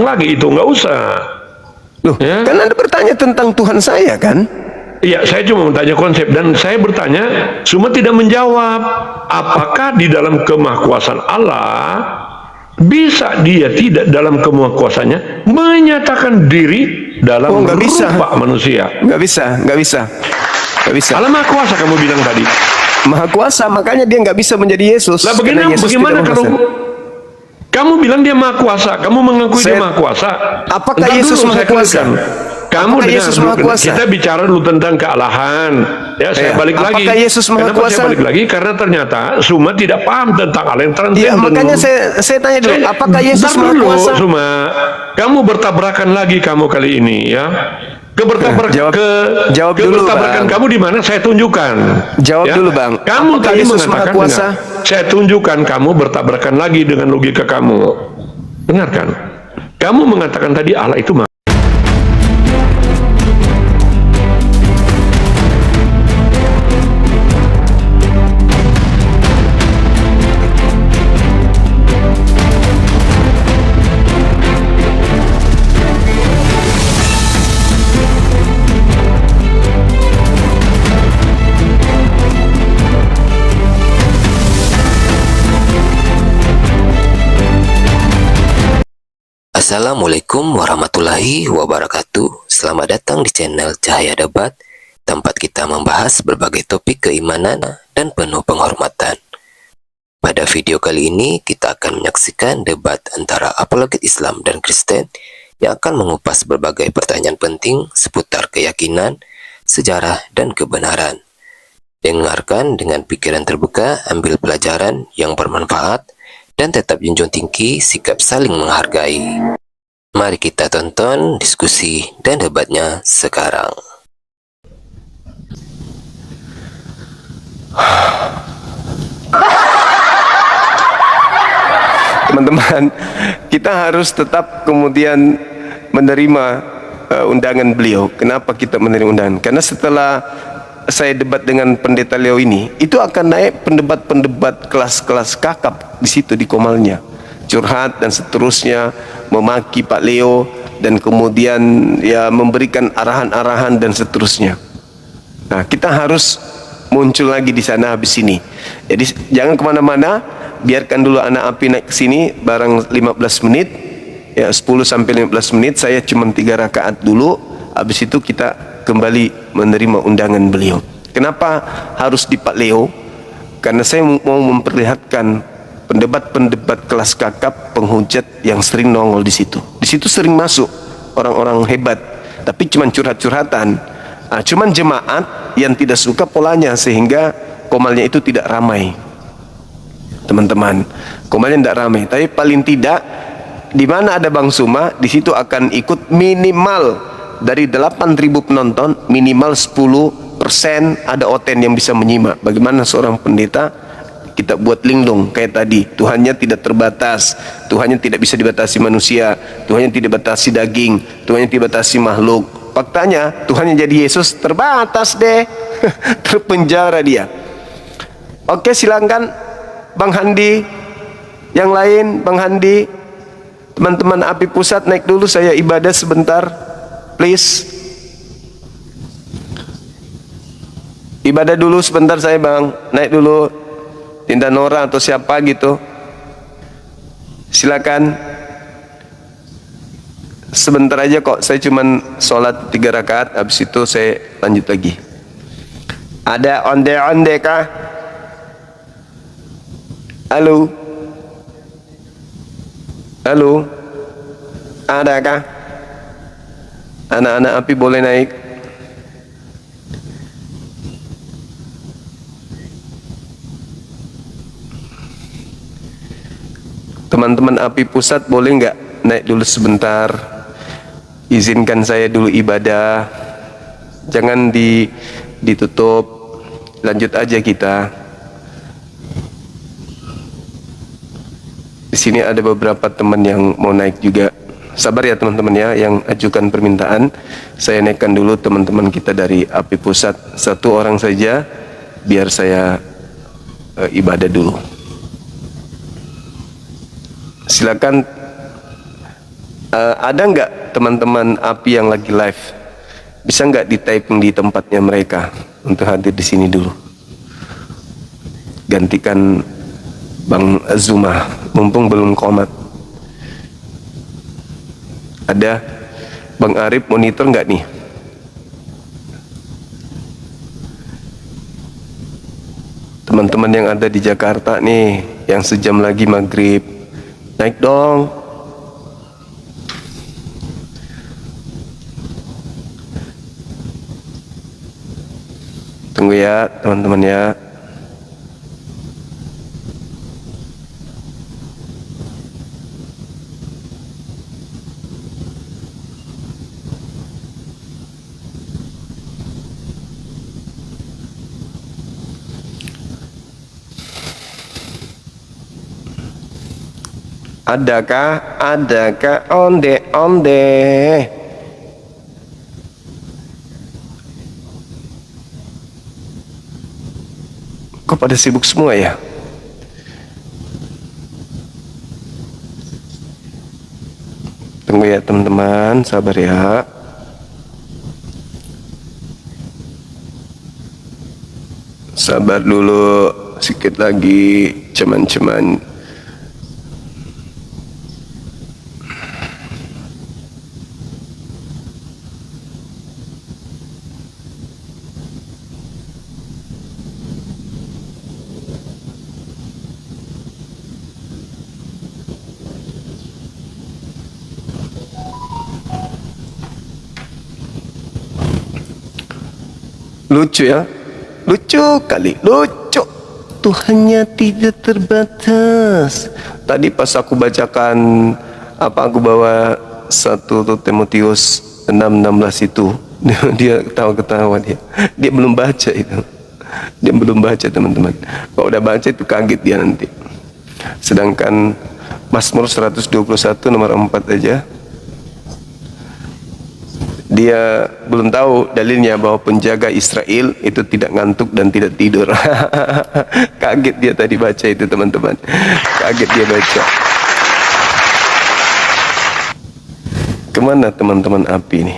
lagi itu, nggak usah. Loh, Ya. kan Anda bertanya tentang Tuhan saya kan? Iya, saya cuma bertanya konsep, dan saya bertanya, semua tidak menjawab. Apakah di dalam kemahakuasaan Allah bisa dia tidak dalam kemahakuasaannya menyatakan diri dalam nggak bisa. rupa manusia? Nggak bisa, nggak bisa, nggak bisa. Allah Maha Kuasa kamu bilang tadi. Maha kuasa, makanya dia nggak bisa menjadi Yesus. Lah Karena Yesus bagaimana tidak kalau berkuasa. kamu bilang dia Maha Kuasa, kamu mengakui dia Maha Kuasa? Apakah Entar Yesus dulu, Maha saya Kuasa? katakan. Kamu Apakah dengar Yesus dulu, Maha Kuasa? kita bicara dulu tentang kealahan. Ya, saya balik lagi. Apakah Yesus Maha Kenapa Kuasa? saya balik lagi? Karena ternyata Suma tidak paham tentang Allah yang Iya, transenden. makanya saya tanya dulu, apakah Yesus Maha dulu, Kuasa? Suma, kamu bertabrakan lagi kamu kali ini ya. Jawab dulu, Kebertabrakan Bang. kamu di mana? Saya tunjukkan. Jawab dulu, Bang. Kamu Apakah tadi Yesus Maha mengatakan, Kuasa? dengar, saya tunjukkan kamu bertabrakan lagi dengan logika kamu. Dengarkan. Kamu mengatakan tadi Allah itu Maha. Assalamualaikum warahmatullahi wabarakatuh. Selamat datang di channel Cahaya Debat, tempat kita membahas berbagai topik keimanan dan penuh penghormatan. Pada video kali ini kita akan menyaksikan debat antara apologet Islam dan Kristen yang akan mengupas berbagai pertanyaan penting seputar keyakinan, sejarah, dan kebenaran. Dengarkan dengan pikiran terbuka, ambil pelajaran yang bermanfaat, dan tetap junjung tinggi sikap saling menghargai. Mari kita tonton diskusi dan debatnya sekarang. Teman-teman, kita harus tetap kemudian menerima undangan beliau. Kenapa kita menerima undangan? Karena setelah saya debat dengan pendeta Leo ini, itu akan naik pendebat-pendebat kelas-kelas kakap di situ di Komalnya, curhat dan seterusnya, memaki Pak Leo dan kemudian ya memberikan arahan-arahan dan seterusnya. Nah, kita harus muncul lagi di sana habis ini. Jadi jangan kemana-mana, biarkan dulu anak api naik ke sini barang 15 menit, ya 10 sampai 15 menit. Saya cuma 3 rakaat dulu, habis itu kita kembali menerima undangan beliau. Kenapa harus di Pak Leo? Karena saya mau memperlihatkan pendebat-pendebat kelas kakap, penghujat yang sering nongol di situ. Di situ sering masuk orang-orang hebat, tapi cuma curhat-curhatan. Cuman jemaat yang tidak suka polanya, sehingga Komalnya itu tidak ramai. Teman-teman, Komalnya tidak ramai. Tapi paling tidak, di mana ada Bang Suma, di situ akan ikut minimal dari 8.000 penonton, minimal 10% ada oten yang bisa menyimak. Bagaimana seorang pendeta kita buat linglung kayak tadi, Tuhannya tidak terbatas, Tuhannya tidak bisa dibatasi manusia, Tuhannya tidak batasi daging, Tuhannya tidak batasi makhluk. Faktanya Tuhannya jadi Yesus terbatas deh. Terpenjara dia. Oke, silakan Bang Handi, yang lain Bang Handi, teman-teman api pusat naik dulu, saya ibadah sebentar, please. Ibadah dulu sebentar saya Bang, naik dulu. Tinda Nora atau siapa gitu, silakan. Sebentar aja kok, saya cuman sholat 3 rakaat, habis itu saya lanjut lagi. Ada onde-onde kah? Halo? Halo? Adakah? Anak-anak api boleh naik? Teman-teman api pusat boleh nggak naik dulu sebentar? Izinkan saya dulu ibadah. Jangan ditutup. Lanjut aja kita. Di sini ada beberapa teman yang mau naik juga. Sabar ya teman-teman ya, yang ajukan permintaan. Saya naikkan dulu teman-teman kita dari api pusat. 1 orang saja, biar saya ibadah dulu. Silakan Ada nggak teman-teman API yang lagi live? Bisa nggak di typing di tempatnya mereka untuk hadir di sini dulu? Gantikan Bang Zuma, mumpung belum komat. Ada Bang Arif monitor nggak nih? Teman-teman yang ada di Jakarta nih, yang sejam lagi maghrib, naik dong. Tunggu ya teman-teman ya. Adakah? Adakah? Onde, onde. Kok pada sibuk semua ya? Tunggu ya teman-teman, sabar ya. Sabar dulu, sedikit lagi, cuman-cuman. Lucu ya, lucu kali, lucu. Tuhannya tidak terbatas. Tadi pas aku bacakan aku bawa 1 Timotius 6:16 itu, dia ketawa-ketawa dia belum baca itu, dia belum baca teman-teman. Kalau udah baca itu kaget dia nanti. Sedangkan Mazmur 121 nomor 4 aja, dia belum tahu dalilnya bahwa penjaga Israel itu tidak ngantuk dan tidak tidur. Kaget dia tadi baca itu teman-teman. Kaget dia baca. Kemana teman-teman API ini?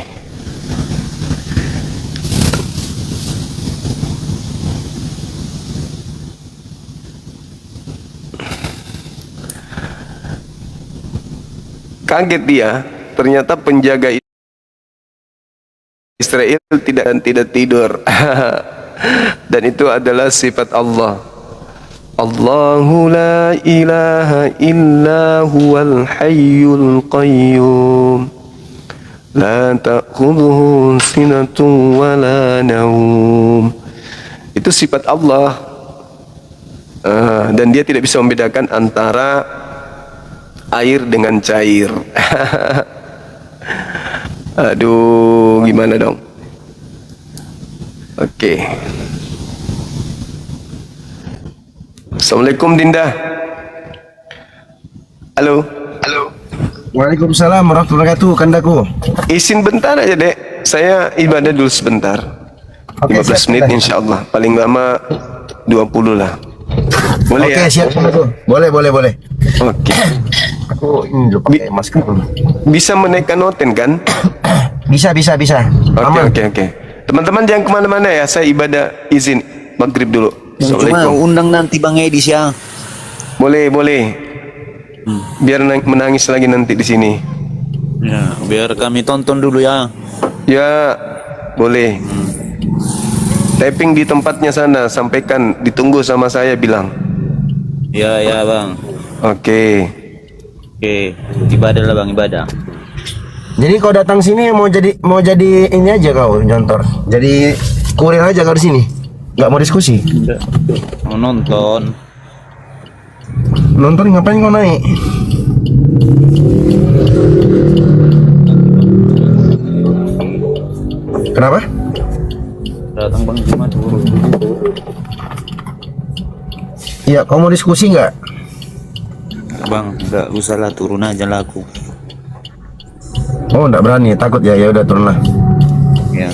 Kaget dia, ternyata penjaga Israel tidak tidur. Dan itu adalah sifat Allah. Allahu la ilaha illa huwal hayyul qayyum la ta'khudhuhu sinatun wa la naum. Itu sifat Allah. Dan dia tidak bisa membedakan antara air dengan cair. Aduh, gimana dong? Oke. Assalamualaikum Dinda. Halo. Halo. Waalaikumsalam warahmatullahi wabarakatuh, kandaku. Izin bentar aja, Dek. Saya ibadah dulu sebentar. Oke, 15 siap, menit siap. insyaallah. Paling lama 20 lah. Boleh Oke, ya? siap kandaku. Boleh. Oke. Aku ini dulu pakai masker. Bisa menaikkan noten kan? Bisa. Aman. Oke. Teman-teman jangan kemana-mana ya. Saya ibadah izin maghrib dulu. Cuma Assalamualaikum. undang nanti Bang Edis ya. Boleh. Biar menangis lagi nanti di sini. Ya, biar kami tonton dulu ya. Ya, boleh. Typing di tempatnya sana, sampaikan ditunggu sama saya bilang. Ya Bang. Oke. Oke, ibadah lah Bang, ibadah. Jadi kau datang sini mau jadi ini aja kau nyontor. Jadi kurir aja kau di sini. Nggak mau diskusi. Mau nonton. Nonton ngapain kau naik? Kenapa? Datang Bang cuma turun. Iya, kau mau diskusi nggak? Bang, enggak usah lah, turun aja lah aku. Oh, nggak berani, takut ya. Ya udah turun lah. Ya.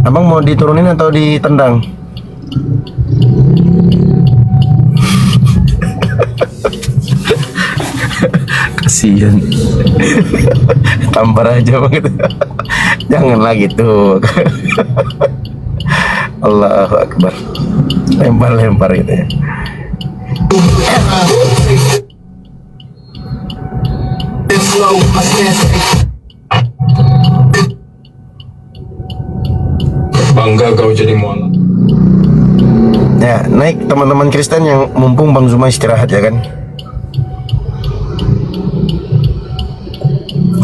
Abang mau diturunin atau ditendang? Kasihan. Tampar aja Bang gitu. Janganlah gitu. Allahu Akbar. Lempar-lempar gitu ya. Bangga kau jadi mualaf. Ya, naik teman-teman Kristen yang mumpung Bang Zuma istirahat ya kan.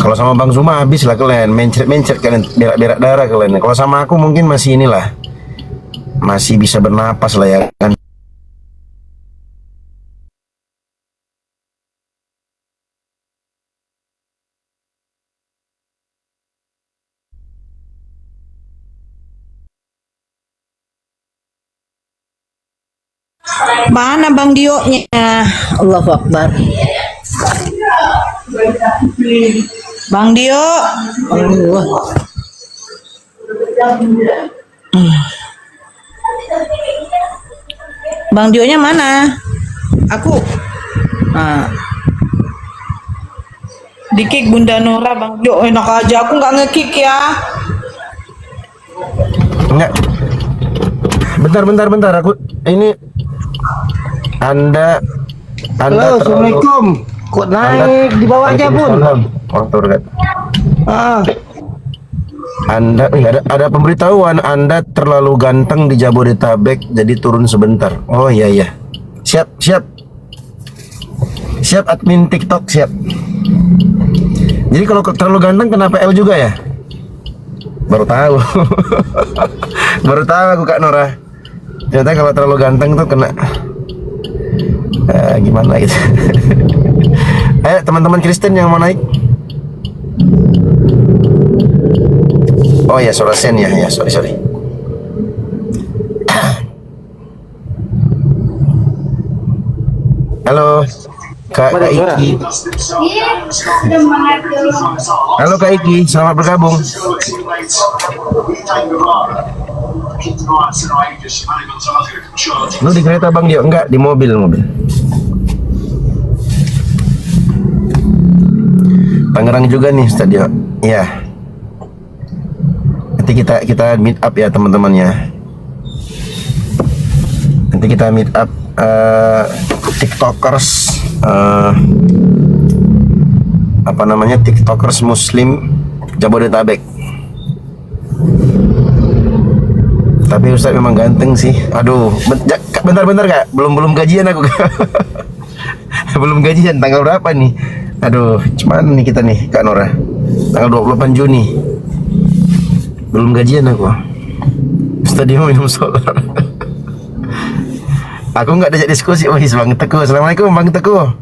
Kalau sama Bang Zuma habis lah kalian, mencret-mencret kalian, berak-berak darah kalian. Kalau sama aku mungkin masih inilah, masih bisa bernapas lah ya kan. Mana Bang Dio-nya? Allahu Akbar. Bang Dio. Allah. Bang Dio-nya mana? Aku. Nah. Di-kick Bunda Nora, Bang Dio. Enak aja, aku nggak nge-kick ya. Enggak. Bentar. Aku ini Anda Halo, Assalamualaikum. Kok naik di bawah aja, Bun? Orang turun. Ah, Anda ada pemberitahuan Anda terlalu ganteng di Jabodetabek jadi turun sebentar. Oh iya. Siap admin TikTok siap. Jadi kalau terlalu ganteng kenapa L juga ya? Baru tahu. Baru tahu aku Kak Nora. Ternyata kalau terlalu ganteng tuh kena gimana gitu. Ayo teman-teman Kristen yang mau naik. Oh ya, Sorasen ya, sorry. Halo, Kak Iki. Halo Kak Iki, selamat bergabung. Lu di kereta Bang Dio? Enggak, di mobil. Tangerang juga nih stadion. Iya. Nanti kita meet up ya teman-teman ya. Nanti kita meet up TikTokers TikTokers Muslim Jabodetabek. Tapi Ustadz memang ganteng sih. Aduh, bentar Kak. Belum gajian aku. Belum gajian, tanggal berapa nih? Aduh, cuman nih kita nih Kak Nora. Tanggal 28 Juni. Belum gajian aku. Ustadz mau minum solar. Aku nggak diajak diskusi. Bang Teguh. Assalamualaikum Bang Teguh.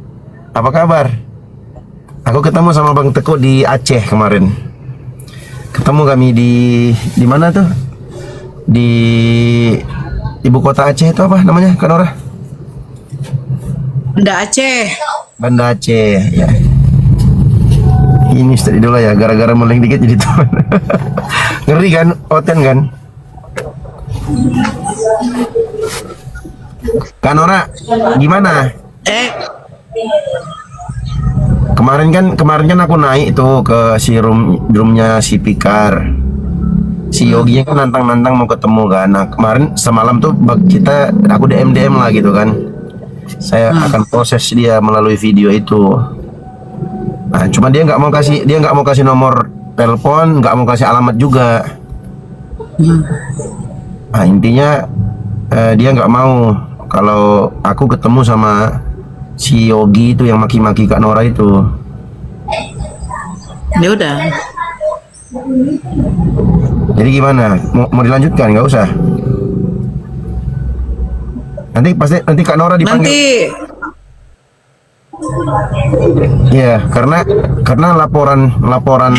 Apa kabar? Aku ketemu sama Bang Teguh di Aceh kemarin. Ketemu kami di mana tuh? Di ibu kota Aceh itu apa namanya Kak Nora? Banda Aceh ya. Ini Ustadz Idola ya, gara-gara meleng dikit jadi teman. Ngeri kan, Oten kan? Kak Nora, gimana? Kemarin kan aku naik tuh ke roomnya si Pikar. Si Yogi kan nantang mau ketemu kan. Nah, kemarin semalam tuh aku DM lah gitu kan. Saya akan proses dia melalui video itu. Nah, cuma dia nggak mau kasih nomor telepon, nggak mau kasih alamat juga. Nah, intinya dia nggak mau kalau aku ketemu sama si Yogi itu yang maki-maki Kak Nora itu. Ya udah. Jadi gimana? Mau dilanjutkan? Nggak usah. Nanti Kak Nora dipanggil. Ya, karena laporan laporan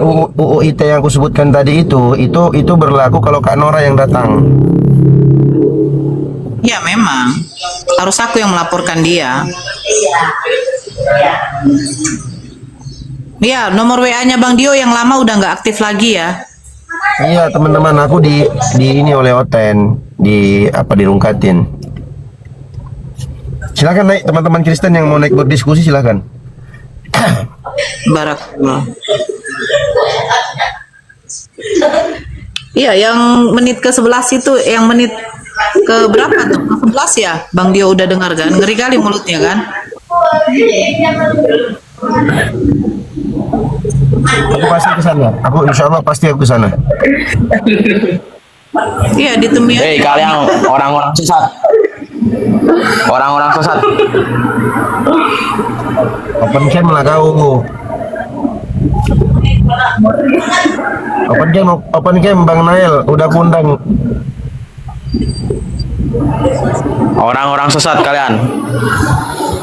UU ITE yang aku sebutkan tadi itu berlaku kalau Kak Nora yang datang. Ya memang harus aku yang melaporkan dia. Ya, nomor WA-nya Bang Dio yang lama udah nggak aktif lagi ya. Iya teman-teman, aku di ini oleh Oten dirungkatin. Silakan naik teman-teman Kristen yang mau naik berdiskusi silakan. Barakallah. Iya, yang menit ke-11 itu, yang menit ke berapa tuh? 11 ya? Bang Dio udah dengar kan? Ngeri kali mulutnya kan? Aku pasti ke sana. Aku insya Allah pasti aku ke sana. Iya, ditemui aja. Hei kalian orang-orang sesat. Orang-orang sesat. Open cam lah kau. Open cam Bang Nael udah kundang. Orang-orang sesat kalian.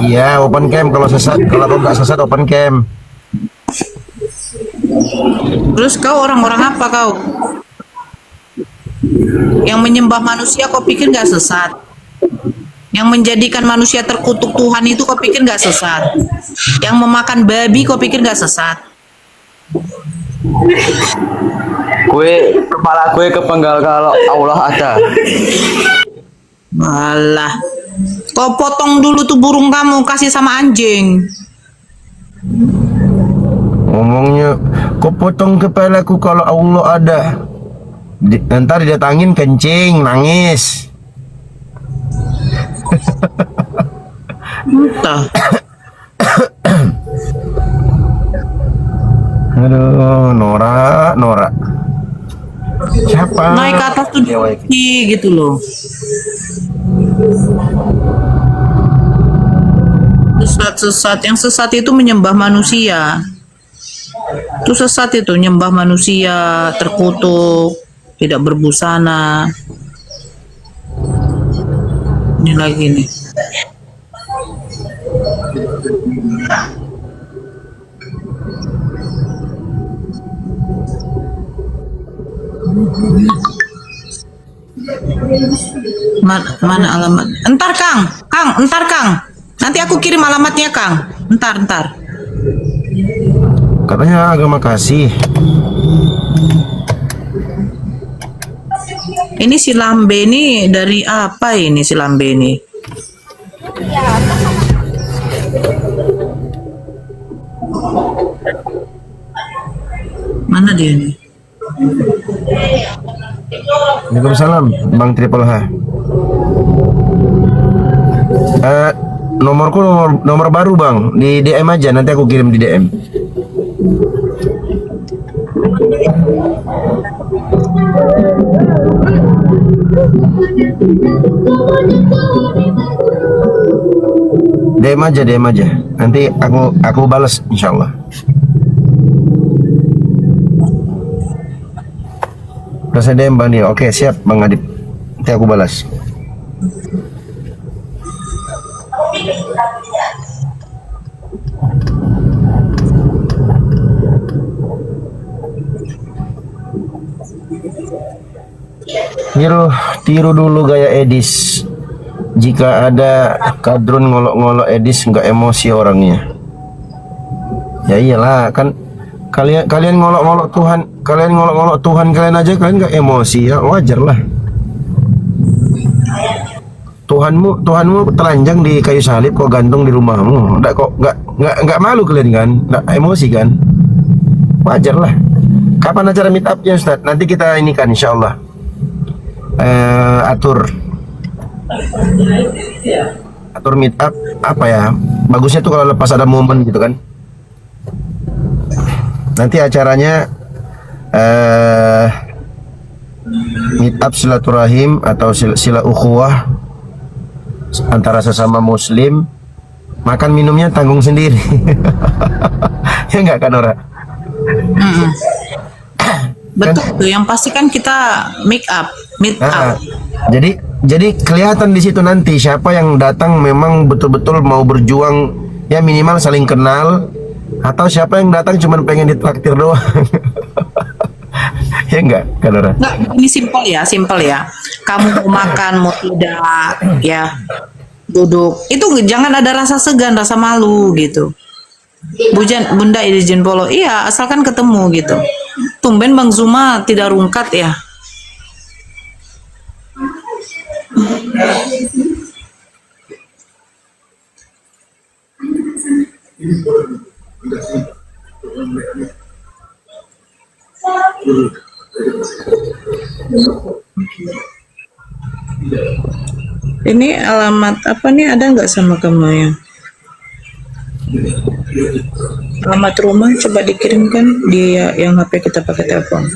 Iya, open cam kalau sesat. Kalau kau nggak sesat open cam. Terus kau orang-orang apa kau? Yang menyembah manusia kau pikir gak sesat? Yang menjadikan manusia terkutuk Tuhan itu kau pikir gak sesat? Yang memakan babi kau pikir gak sesat? Kepala gue kepenggal kalau Allah ada. Malah, kau potong dulu tuh burung kamu kasih sama anjing. Ngomongnya, kau potong kepalaku kalau Allah ada. Ntar didatangin kencing, nangis. Entah. Aduh, Nora. Siapa? Naik ke atas tuh gitu loh. Sesat-sesat, yang sesat itu menyembah manusia. Itu sesat itu, nyembah manusia, terkutuk, tidak berbusana. Ini lagi nih. Mana alamat? Entar Kang, entar Kang. Nanti aku kirim alamatnya Kang. Entar. Katanya agama kasih. Ini si Lambe ini dari apa ini si Lambe ini? Mana dia nih? Waalaikumsalam, Bang Triple H. Nomorku nomor baru Bang, di DM aja, nanti aku kirim di DM. DM aja. Nanti aku balas insyaallah. Udah saya DM Bang Dio. Oke, siap Bang Adip. Nanti aku balas. Tiru dulu gaya Edis. Jika ada kadrun ngolok-ngolok Edis nggak emosi orangnya. Ya iyalah kan kalian ngolok-ngolok Tuhan, kalian aja kalian nggak emosi, ya wajar lah. Tuhanmu telanjang di kayu salib kok gantung di rumahmu. Nggak malu kalian kan? Nggak emosi kan? Wajar lah. Kapan acara meet up-nya Ustaz? Nanti kita ini kan insyaallah. Atur meet up apa ya? Bagusnya tuh kalau lepas ada momen gitu kan. Nanti acaranya meet up silaturahim atau sila ukhuwah antara sesama muslim. Makan minumnya tanggung sendiri. Ya enggak kan Nora? Betul tuh, yang pasti kan kita meet up. Jadi kelihatan di situ nanti siapa yang datang memang betul-betul mau berjuang, ya minimal saling kenal, atau siapa yang datang cuma pengen ditraktir doang. Ya enggak, Kanora? Enggak, ini simpel ya. Kamu mau makan mau tidak, ya duduk. Itu jangan ada rasa segan, rasa malu gitu. Bunda izin polo, iya asalkan ketemu gitu. Tumben Bang Zuma tidak rungkat ya. Ini alamat apa nih, ada nggak sama kamu ya? Alamat rumah coba dikirimkan di yang HP kita pakai telepon.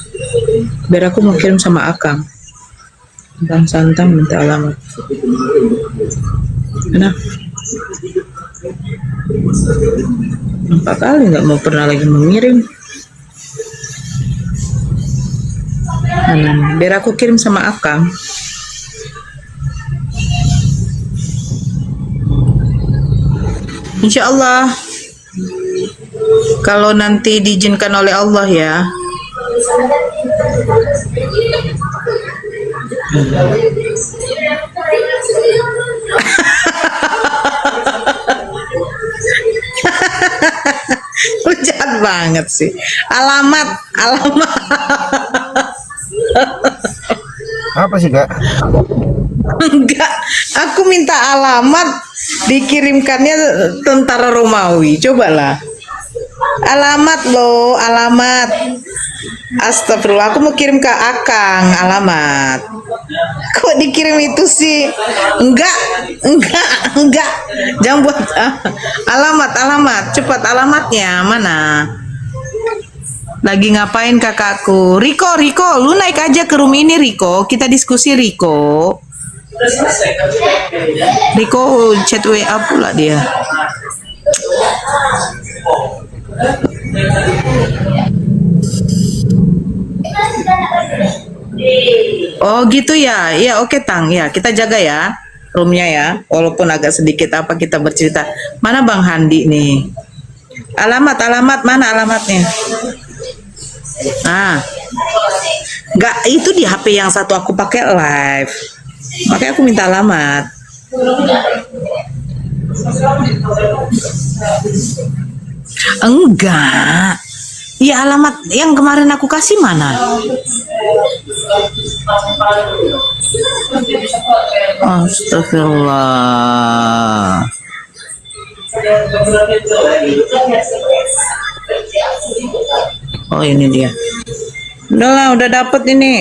Biar aku mau kirim sama Akang. Bang Santang minta alamat. Kenapa? 4 kali nggak mau pernah lagi mengirim. Biar aku kirim sama Akang. Insya Allah, kalau nanti diizinkan oleh Allah ya. Lu jahat banget sih. Alamat. Apa sih Kak? Enggak, aku minta alamat dikirimkannya tentara Romawi. Cobalah. Alamat loh, alamat. Astagfirullah, aku mau kirim ke Akang alamat. Kok dikirim itu sih? Enggak. Jangan buat alamat. Cepat alamatnya mana? Lagi ngapain kakakku? Riko, lu naik aja ke room ini Riko. Kita diskusi Riko. Riko chat WA pula dia. Oh gitu ya. Ya oke Tang. Ya kita jaga ya roomnya ya. Walaupun agak sedikit apa kita bercerita. Mana Bang Handi nih? Alamat mana alamatnya? Enggak, itu di HP yang satu aku pakai live. Makanya aku minta alamat. Enggak. Ya alamat yang kemarin aku kasih mana? Astagfirullah. Oh ini dia. Udah dapet ini.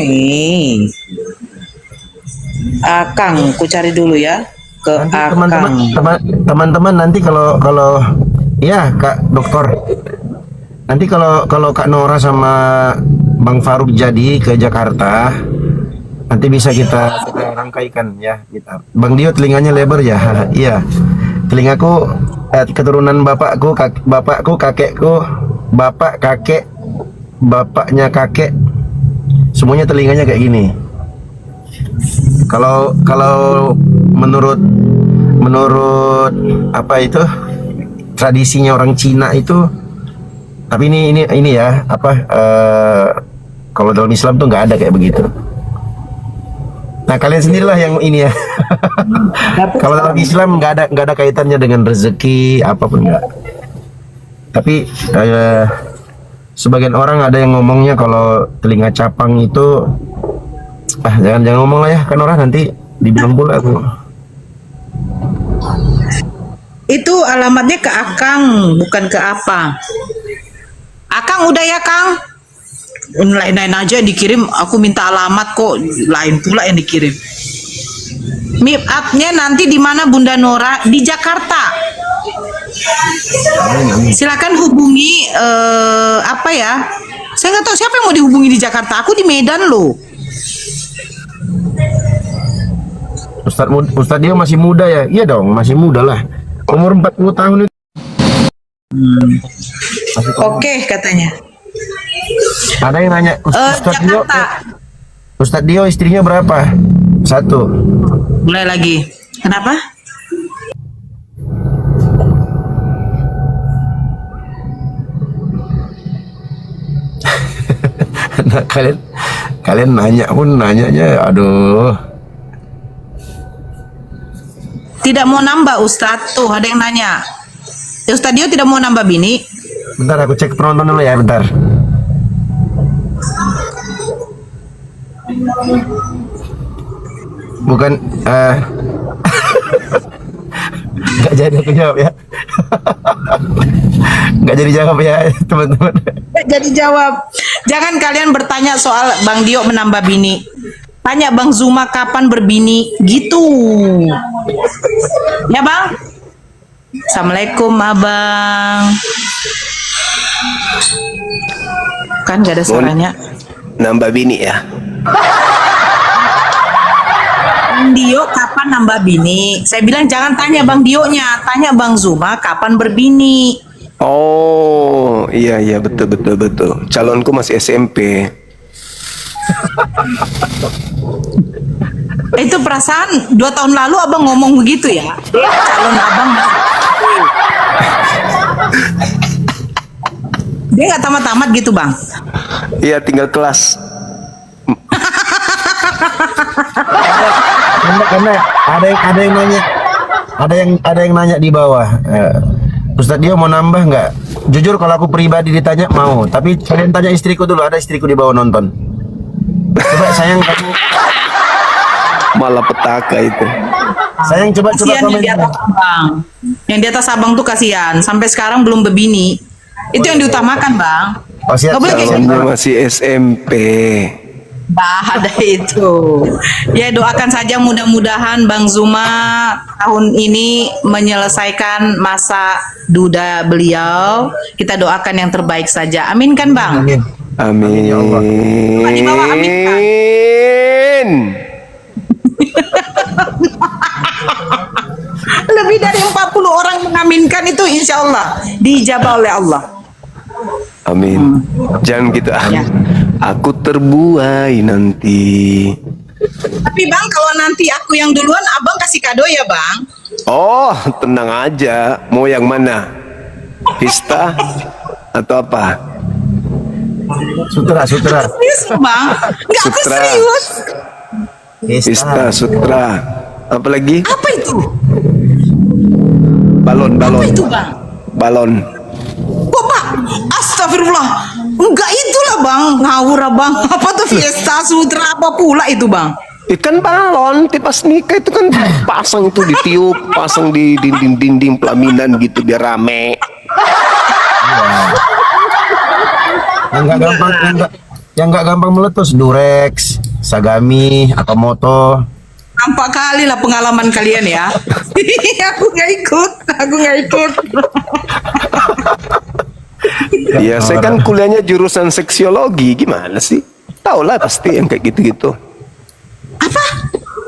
Akang, ku cari dulu ya ke Nanti Akang. teman-teman nanti kalau ya Kak Dokter, nanti kalau Kak Nora sama Bang Faruk jadi ke Jakarta, nanti bisa kita rangkaikan ya kita. Bang Dio telinganya lebar ya. Iya, telingaku keturunan bapakku, kakekku, bapak, kakek, bapaknya kakek, semuanya telinganya kayak gini. Kalau menurut apa itu tradisinya orang Cina itu, tapi ini ya apa kalau dalam Islam tuh nggak ada kayak begitu. Nah kalian sendirilah yang ini ya. Kalau dalam Islam nggak ada kaitannya dengan rezeki apapun nggak. Tapi sebagian orang ada yang ngomongnya kalau telinga capang itu jangan ngomong lah ya kan orang nanti dibilang pula aku. Itu alamatnya ke Akang, bukan ke apa. Akang udah ya Kang. Lain-lain aja dikirim, aku minta alamat kok, lain pula yang dikirim. Meet up-nya nanti di mana Bunda Nora? Di Jakarta. Silakan hubungi apa ya? Saya nggak tahu siapa yang mau dihubungi di Jakarta. Aku di Medan loh. Ustadz dia masih muda ya? Iya dong, masih muda lah. Umur 40 tahun itu. Oke, katanya. Ada yang nanya, Ustadz Dio istrinya berapa? 1. Mulai lagi. Kenapa? Nah, kalian nanya pun nanyanya, aduh. Tidak mau nambah Ustadz, tuh ada yang nanya. Ustadz Dio tidak mau nambah bini. Bentar aku cek penonton dulu ya, bentar. Bukan nggak jadi aku jawab ya. Nggak jadi jawab ya teman-teman. Jadi jawab. Jangan kalian bertanya soal Bang Dio menambah bini. Tanya Bang Zuma kapan berbini gitu. Ya Bang. Assalamualaikum Abang. Kan gak ada suaranya. Nambah bini ya. Bang Dio kapan nambah bini? Saya bilang jangan tanya Bang Dio-nya, tanya Bang Zuma kapan berbini. Oh, iya betul. Calonku masih SMP. Itu perasaan 2 tahun lalu Abang ngomong begitu ya? Calon Abang masih dia nggak tamat-tamat gitu Bang? Iya, tinggal kelas. Karena ada yang nanya, ada yang nanya di bawah. Ustadz Dio mau nambah nggak? Jujur kalau aku pribadi ditanya mau, tapi kalian tanya istriku dulu. Ada istriku di bawah nonton. Coba sayang kamu. Malah petaka itu. Sayang coba Kasihan yang komen. di atas Abang. Yang di atas Abang tuh kasihan. Sampai sekarang belum berbini. Itu yang diutamakan Bang. Oh, siap, Nggak boleh kayak Calonnya gitu. masih SMP. Bah, ada itu. Ya doakan saja mudah-mudahan Bang Zuma tahun ini menyelesaikan masa duda beliau. Kita doakan yang terbaik saja. Amin kan Bang? Amin. Amin. Ya Allah. Pak, di bawah amin kan? Lebih dari 40 orang mengaminkan itu insya Allah dijabah oleh Allah. Amin. Jangan gitu. Ya. Aku terbuai nanti. Tapi Bang, kalau nanti aku yang duluan, Abang kasih kado ya Bang? Oh, tenang aja. Mau yang mana? Pista atau apa? Sutra. Serius Bang? Enggak, aku Sutra. serius. Pista, sutra. Apa lagi? Apa itu? Balon. Apa itu Bang? Balon. Kok Pak? Astagfirullah. Enggak itulah Bang, ngawur Bang. Apa tuh Fiesta, Sutra, apa pula itu Bang? Ikan balon, pas nikah itu kan pasang itu ditiup, pasang di dinding-dinding pelaminan gitu biar rame. Yang nggak gampang meletus Durex, Sagami, Akamoto. Nampak kali lah pengalaman kalian ya. Aku nggak ikut. Ya, saya kan kuliahnya jurusan seksiologi, gimana sih? Tahu lah pasti yang kayak gitu-gitu. Apa?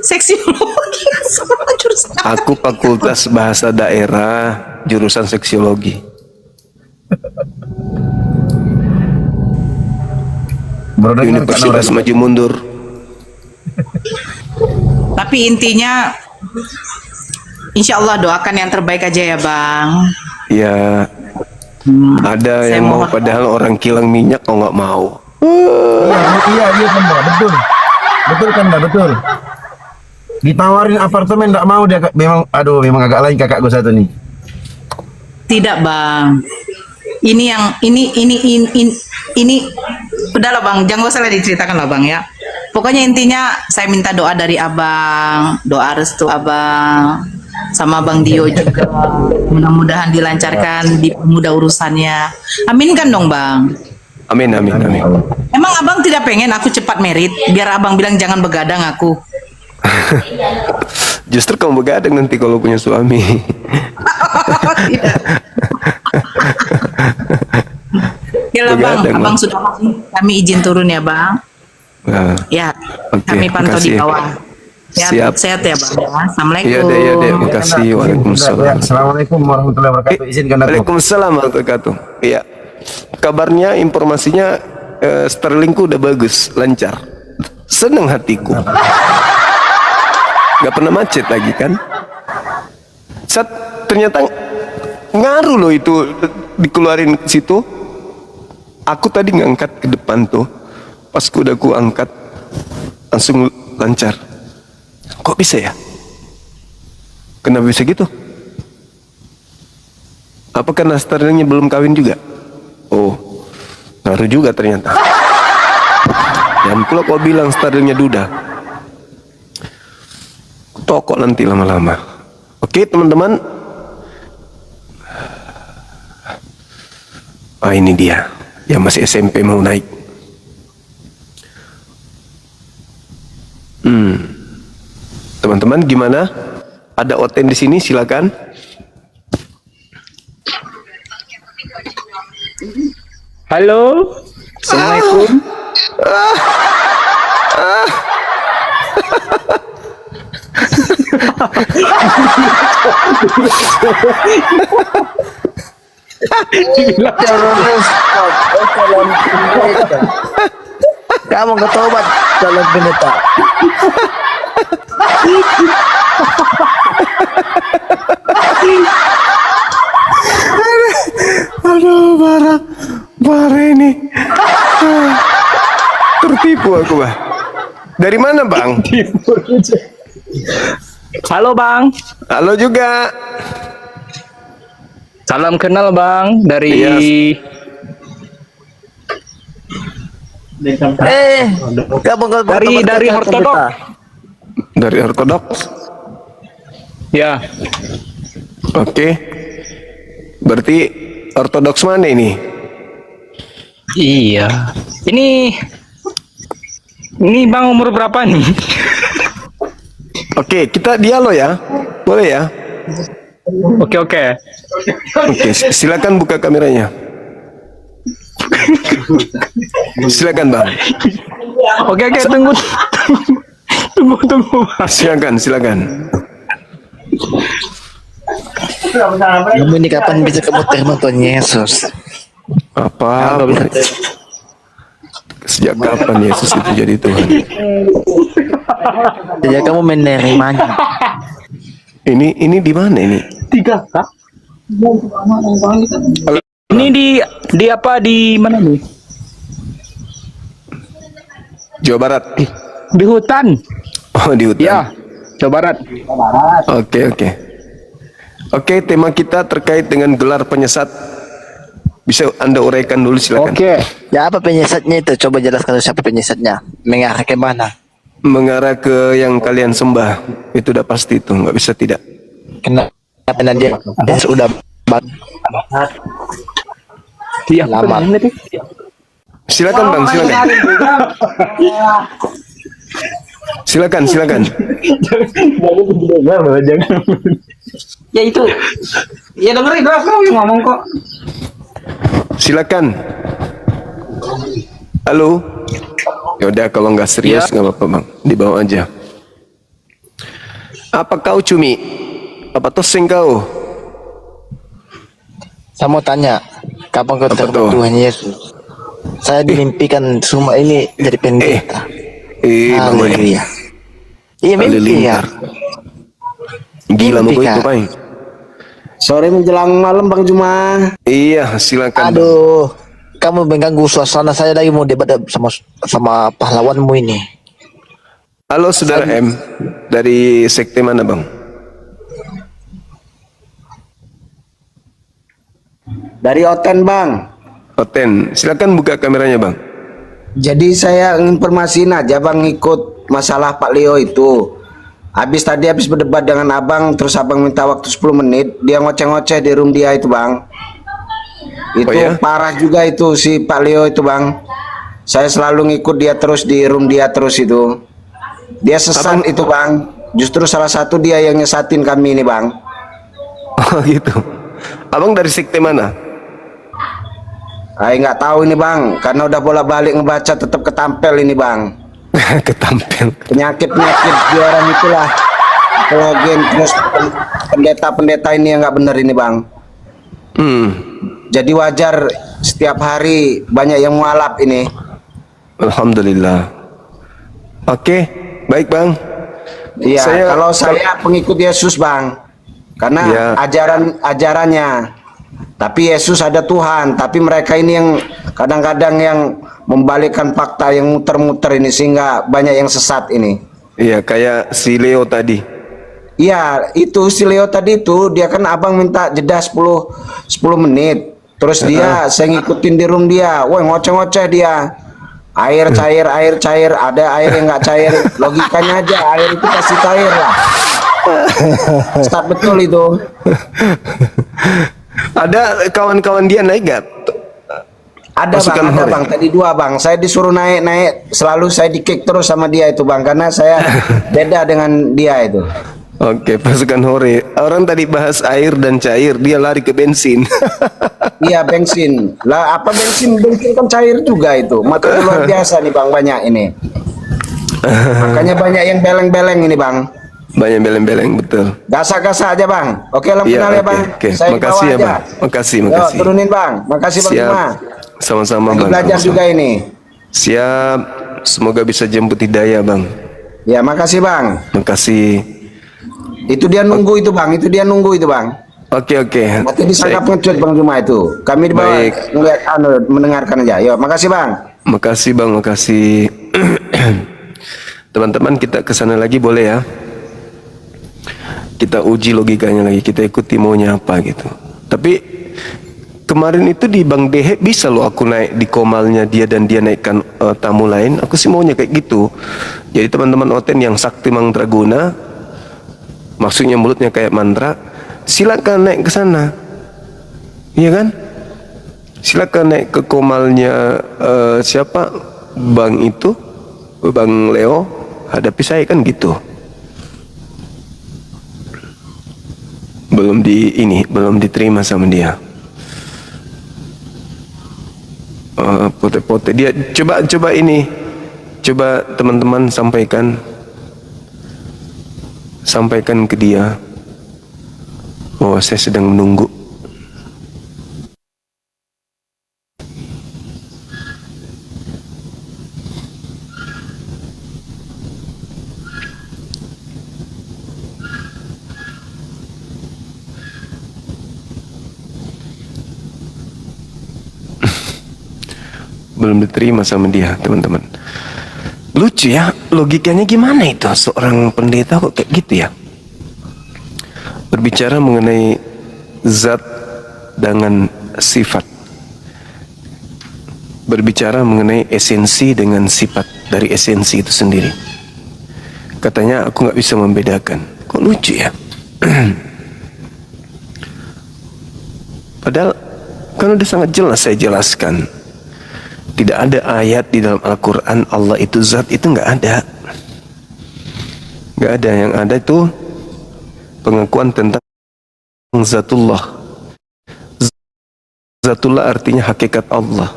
Seksiologi? Sama jurusan apa? Aku fakultas bahasa daerah, jurusan seksiologi. Bro, Universitas Maju Mundur. Tapi intinya insya Allah doakan yang terbaik aja ya Bang. Ya, ada Saya yang mau mohon. padahal orang kilang minyak kok nggak mau. Iya kan Mbak, betul kan Mbak, betul. Ditawarin apartemen nggak mau dia, memang agak lain kakak gue satu nih. Tidak Bang. Ini udahlah Bang, jangan usah lah diceritakan lah Bang ya. Pokoknya intinya saya minta doa dari Abang, doa restu Abang sama Bang Dio juga. Mudah-mudahan dilancarkan, dipermudah urusannya. Amin kan dong Bang. Amin. Emang Abang tidak pengen aku cepat merit biar Abang bilang jangan begadang aku. Justru kamu begadang nanti kalau punya suami. Ya lah Bang, Begadang, Abang Bang. sudah masuk. Kami izin turun ya Bang. Nah, Ya, Oke, kami pantau di makasih. bawah. Siap. Sehat ya Bang. Ya. Assalamualaikum. Iya deh, makasih. Waalaikumsalam. Assalamualaikum warahmatullahi wabarakatuh. Izinkan aku. Waalaikumsalam warahmatullahi wabarakatuh. Iya. Kabarnya, informasinya Starlinkku udah bagus, lancar. Seneng hatiku. Gak pernah macet lagi kan? Ternyata ngaruh loh itu dikeluarin ke situ. Aku tadi ngangkat ke depan tuh. Pas kudaku angkat langsung lancar. Kok bisa ya? Kenapa bisa gitu? Apa karena Starlinknya belum kawin juga? Oh, ngaruh juga ternyata. Yang pula kau bilang Starlinknya duda. Tokok nanti lama-lama. Oke teman-teman. Ah, ini dia yang masih SMP mau naik. Teman-teman gimana? Ada Oten di sini, silakan. Halo. Assalamualaikum. Kamu ketobat calon pendeta. Aduh, parah ini. Tertipu aku, Bah. Dari mana, Bang? Halo Bang. Halo juga. Salam kenal Bang dari Kamu dari Ortodok. Dari Ortodoks. Ya. Oke. Berarti Ortodoks mana ini? Iya. Ini Bang umur berapa nih? Oke, kita dialog ya. Boleh ya? Oke. Oke, silakan buka kameranya. Silakan, Bang. Oke, tunggu. Tunggu. Silakan. Kamu ini kapan bisa kamu terima Tuhan Yesus? Apa? Sejak kapan Yesus itu jadi Tuhan? Jadi kamu menerimanya. Ini di mana ini? 3 Kak. Ini di apa di mana nih? Jawa Barat. Di hutan. Oh, di hutan. Ya, Jawa Barat. Oke, tema kita terkait dengan gelar penyesat. Bisa Anda uraikan dulu, silakan. Oke. Ya apa penyesatnya itu? Coba jelaskan dulu siapa penyesatnya. Mengarah ke mana? Mengarah ke yang kalian sembah. Itu udah pasti itu, nggak bisa tidak. Kenapa dia sudah Iya, lama. Silakan, Bang, silakan. Silakan. Ya itu. Ya dengerin dulu aku ngomong kok. Silakan. Halo. Yaudah, kalau nggak serius nggak apa-apa, Bang. Dibawa aja. Apa kau cumi? Apa toseng kau? Saya mau tanya, kapan kau Apa terima tuh? Tuhan Yesus? Saya dimimpikan semua ini jadi pendeta. Bang Wali. Haleluya. Iya mimpi ya. Halilintar. Gila mau Mimpi, itu, Kak. Bang. Sore menjelang malam Bang Juma. Iya, silakan. Bang. Aduh, kamu mengganggu suasana saya lagi mau debat sama pahlawanmu ini. Halo, Saudara M. Dari sekte mana, Bang? Dari Oten Bang. Oten. Silakan buka kameranya, Bang. Jadi saya informasiin aja Bang, ikut masalah Pak Leo itu. Habis berdebat dengan Abang, terus Abang minta waktu 10 menit, dia ngoceh-ngoceh di room dia itu Bang. Itu Oh, ya? parah juga itu si Pak Leo itu Bang. Saya selalu ngikut dia terus di room dia terus itu. Dia sesat itu Bang. Justru salah satu dia yang nyesatin kami ini Bang. Oh, gitu. Abang dari sekte mana? Nggak tahu ini Bang, karena udah bolak-balik ngebaca tetap ketampel ini Bang. Ketampil. Penyakit di orang itulah. Apalagi terus pendeta-pendeta ini yang nggak benar ini Bang. Jadi wajar setiap hari banyak yang mualaf ini. Alhamdulillah. Oke, baik Bang. Iya, kalau saya pengikut Yesus Bang, karena Ya. ajarannya. Tapi Yesus ada Tuhan, tapi mereka ini yang kadang-kadang yang membalikkan fakta yang muter-muter ini sehingga banyak yang sesat ini. Iya, kayak si Leo tadi. Iya, itu si Leo tadi itu dia kan Abang minta jeda 10 menit. Terus dia saya ngikutin di room dia. Woi, ngoceh-ngoceh dia. Air cair, ada air yang nggak cair. Logikanya aja, air itu pasti cair lah. Start betul itu. Ada kawan-kawan dia naik gak? Ada Pasukan bang, ada Hore. bang. Tadi 2 bang. Saya disuruh naik, selalu saya di-kick terus sama dia itu bang, karena saya beda dengan dia itu. Oke, pasukan Hore. Orang tadi bahas air dan cair, dia lari ke bensin. Iya bensin. Lah apa bensin? Bensin kan cair juga itu. Makanya luar biasa nih bang, banyak ini. Makanya banyak yang beleng-beleng ini bang. Banyak beleng-beleng, betul. Gasa-gasa aja bang. Oke, lampu Iya, kenal ya oke, bang. oke. Saya Makasih bawa ya, aja. Bang. Makasih, Yo, makasih. turunin bang. Makasih bang Siap. Bima. Sama-sama, Lagi Bang. belajar Sama-sama. juga ini. Siap. Semoga bisa jemput hidayah, Bang. Ya makasih bang. Makasih. Itu dia nunggu itu bang. Itu dia nunggu itu bang. Oke, oke. Nanti disangkap ngecut bang Juma itu. Kami di bawah Baik. ngeliat, mendengarkan aja. Yo, makasih bang. Makasih, Bang. Makasih. Teman-teman, kita ke sana lagi boleh ya? Kita uji logikanya lagi. Kita ikuti maunya apa gitu. Tapi kemarin itu di Bang Dehe bisa loh aku naik di komalnya dia dan dia naikkan tamu lain. Aku sih maunya kayak gitu. Jadi teman-teman Oten yang sakti mandraguna, maksudnya mulutnya kayak mantra, silakan naik ke sana. Iya kan? Silakan naik ke komalnya siapa? Bang itu, Bang Leo, hadapi saya kan gitu. Belum diterima sama dia. Pote-pote dia coba ini, coba teman-teman sampaikan ke dia bahwa saya sedang menunggu. Belum diterima sama dia, teman-teman. Lucu ya, logikanya gimana itu? Seorang pendeta kok kayak gitu ya? Berbicara mengenai zat dengan sifat. Berbicara mengenai esensi dengan sifat dari esensi itu sendiri. Katanya aku nggak bisa membedakan. Kok lucu ya? Padahal kan udah sangat jelas saya jelaskan. Tidak ada ayat di dalam Al-Quran Allah itu zat, itu nggak ada. Nggak ada. Yang ada itu pengakuan tentang zatullah. Zatullah artinya hakikat Allah.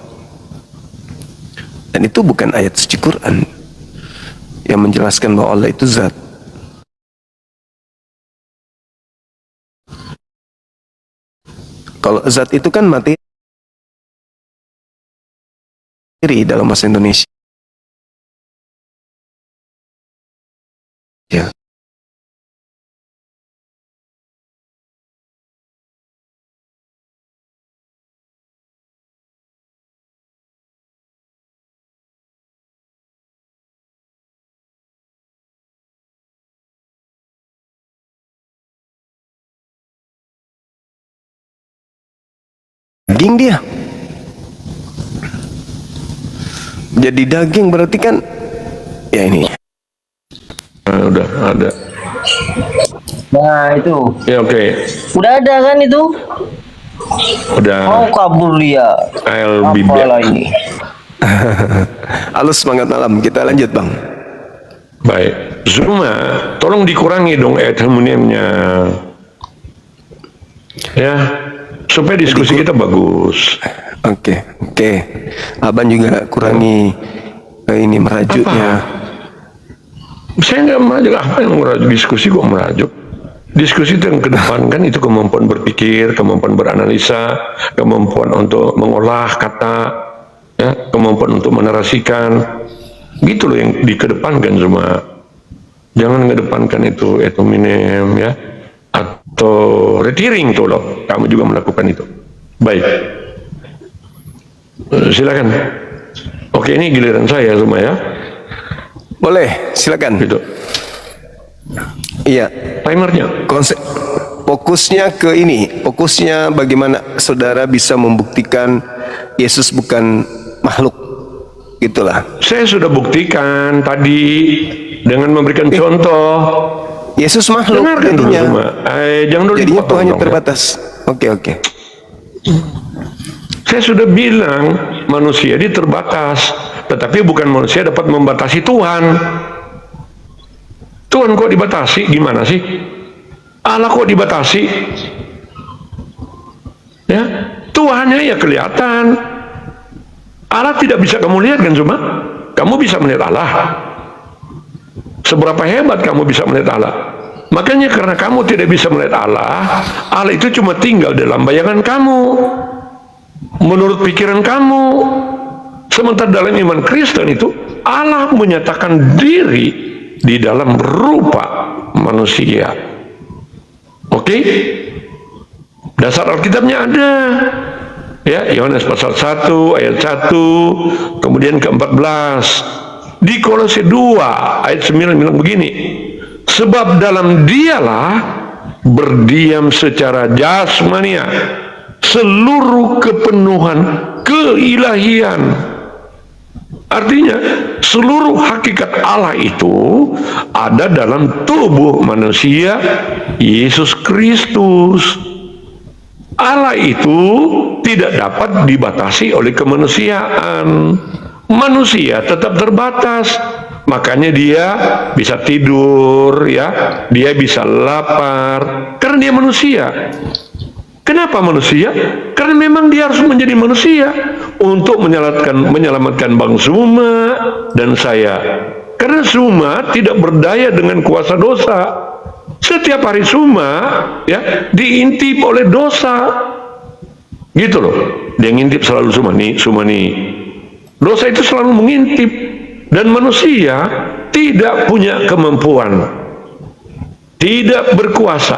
Dan itu bukan ayat suci Quran yang menjelaskan bahwa Allah itu zat. Kalau zat itu kan materi dalam bahasa Indonesia. Ya. Daging dia. Jadi daging berarti kan ya ini. Udah ada. Nah itu. Ya oke. Udah ada kan itu? Udah. Mau kabur dia. I'll be Apalah back. ini. Halo, semangat malam. Kita lanjut, Bang. Baik. Zuma, tolong dikurangi dong ad hominemnya. Ya, supaya diskusi kita bagus. Oke. Abang juga kurangi ini merajutnya. Saya nggak merajuk, apa yang merajuk? Diskusi kok merajuk? Diskusi itu yang kedepankan itu kemampuan berpikir, kemampuan beranalisa, kemampuan untuk mengolah kata, ya, kemampuan untuk menarasikan. Gitu loh yang dikedepankan semua. Jangan mengedepankan itu ad hominem, ya, atau red herring tuh loh. Kamu juga melakukan itu. Baik. Silakan. Oke, ini giliran saya semua ya. Boleh, silakan. Gitu. Iya. Timernya. Konsep fokusnya ke ini. Fokusnya bagaimana saudara bisa membuktikan Yesus bukan makhluk. Gitulah. Saya sudah buktikan tadi dengan memberikan contoh. Yesus makhluk. Dengarkan dulu jadinya. semua. Jangan dulu Jadinya dipotong Tuhannya dong, ya. terbatas. Oke. Saya sudah bilang manusia ini terbatas, tetapi bukan manusia dapat membatasi Tuhan. Tuhan kok dibatasi? Gimana sih? Allah kok dibatasi? Ya, Tuhannya ya kelihatan. Allah tidak bisa kamu lihat kan, cuma kamu bisa melihat Allah. Seberapa hebat kamu bisa melihat Allah? Makanya karena kamu tidak bisa melihat Allah, Allah itu cuma tinggal dalam bayangan kamu, menurut pikiran kamu. Sementara dalam iman Kristen itu Allah menyatakan diri di dalam rupa manusia. Oke? Dasar Alkitabnya ada. Ya, Yohanes pasal 1 ayat 1, kemudian ke-14. Di Kolose 2 ayat 9 bilang begini, sebab dalam dialah berdiam secara jasmania seluruh kepenuhan keilahian. Artinya seluruh hakikat Allah itu ada dalam tubuh manusia Yesus Kristus. Allah itu tidak dapat dibatasi oleh kemanusiaan. Manusia tetap terbatas, makanya dia bisa tidur, ya, dia bisa lapar, karena dia manusia. Kenapa manusia? Karena memang dia harus menjadi manusia untuk menyelamatkan Bang Suma dan saya. Karena Suma tidak berdaya dengan kuasa dosa. Setiap hari Suma, ya, diintip oleh dosa. Gitu loh. Dia ngintip selalu Suma nih. Dosa itu selalu mengintip, dan manusia tidak punya kemampuan, tidak berkuasa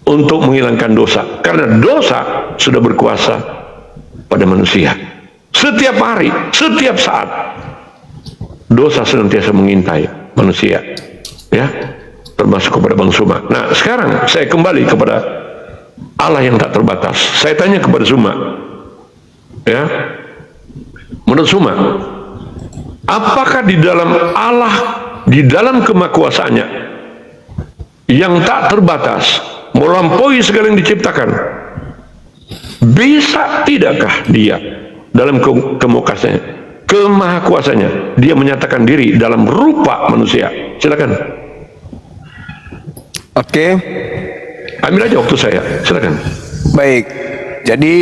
untuk menghilangkan dosa, karena dosa sudah berkuasa pada manusia. Setiap hari, setiap saat, dosa senantiasa mengintai manusia, ya, termasuk kepada Bang Suma. Nah, sekarang saya kembali kepada Allah yang tak terbatas. Saya tanya kepada Suma, ya, menurut Suma, apakah di dalam Allah, di dalam kemahakuasaannya yang tak terbatas, melampaui segala yang diciptakan, bisa tidakkah dia dalam kemahakuasaannya dia menyatakan diri dalam rupa manusia? Silakan. Oke. Ambil aja waktu saya, silakan. Baik. Jadi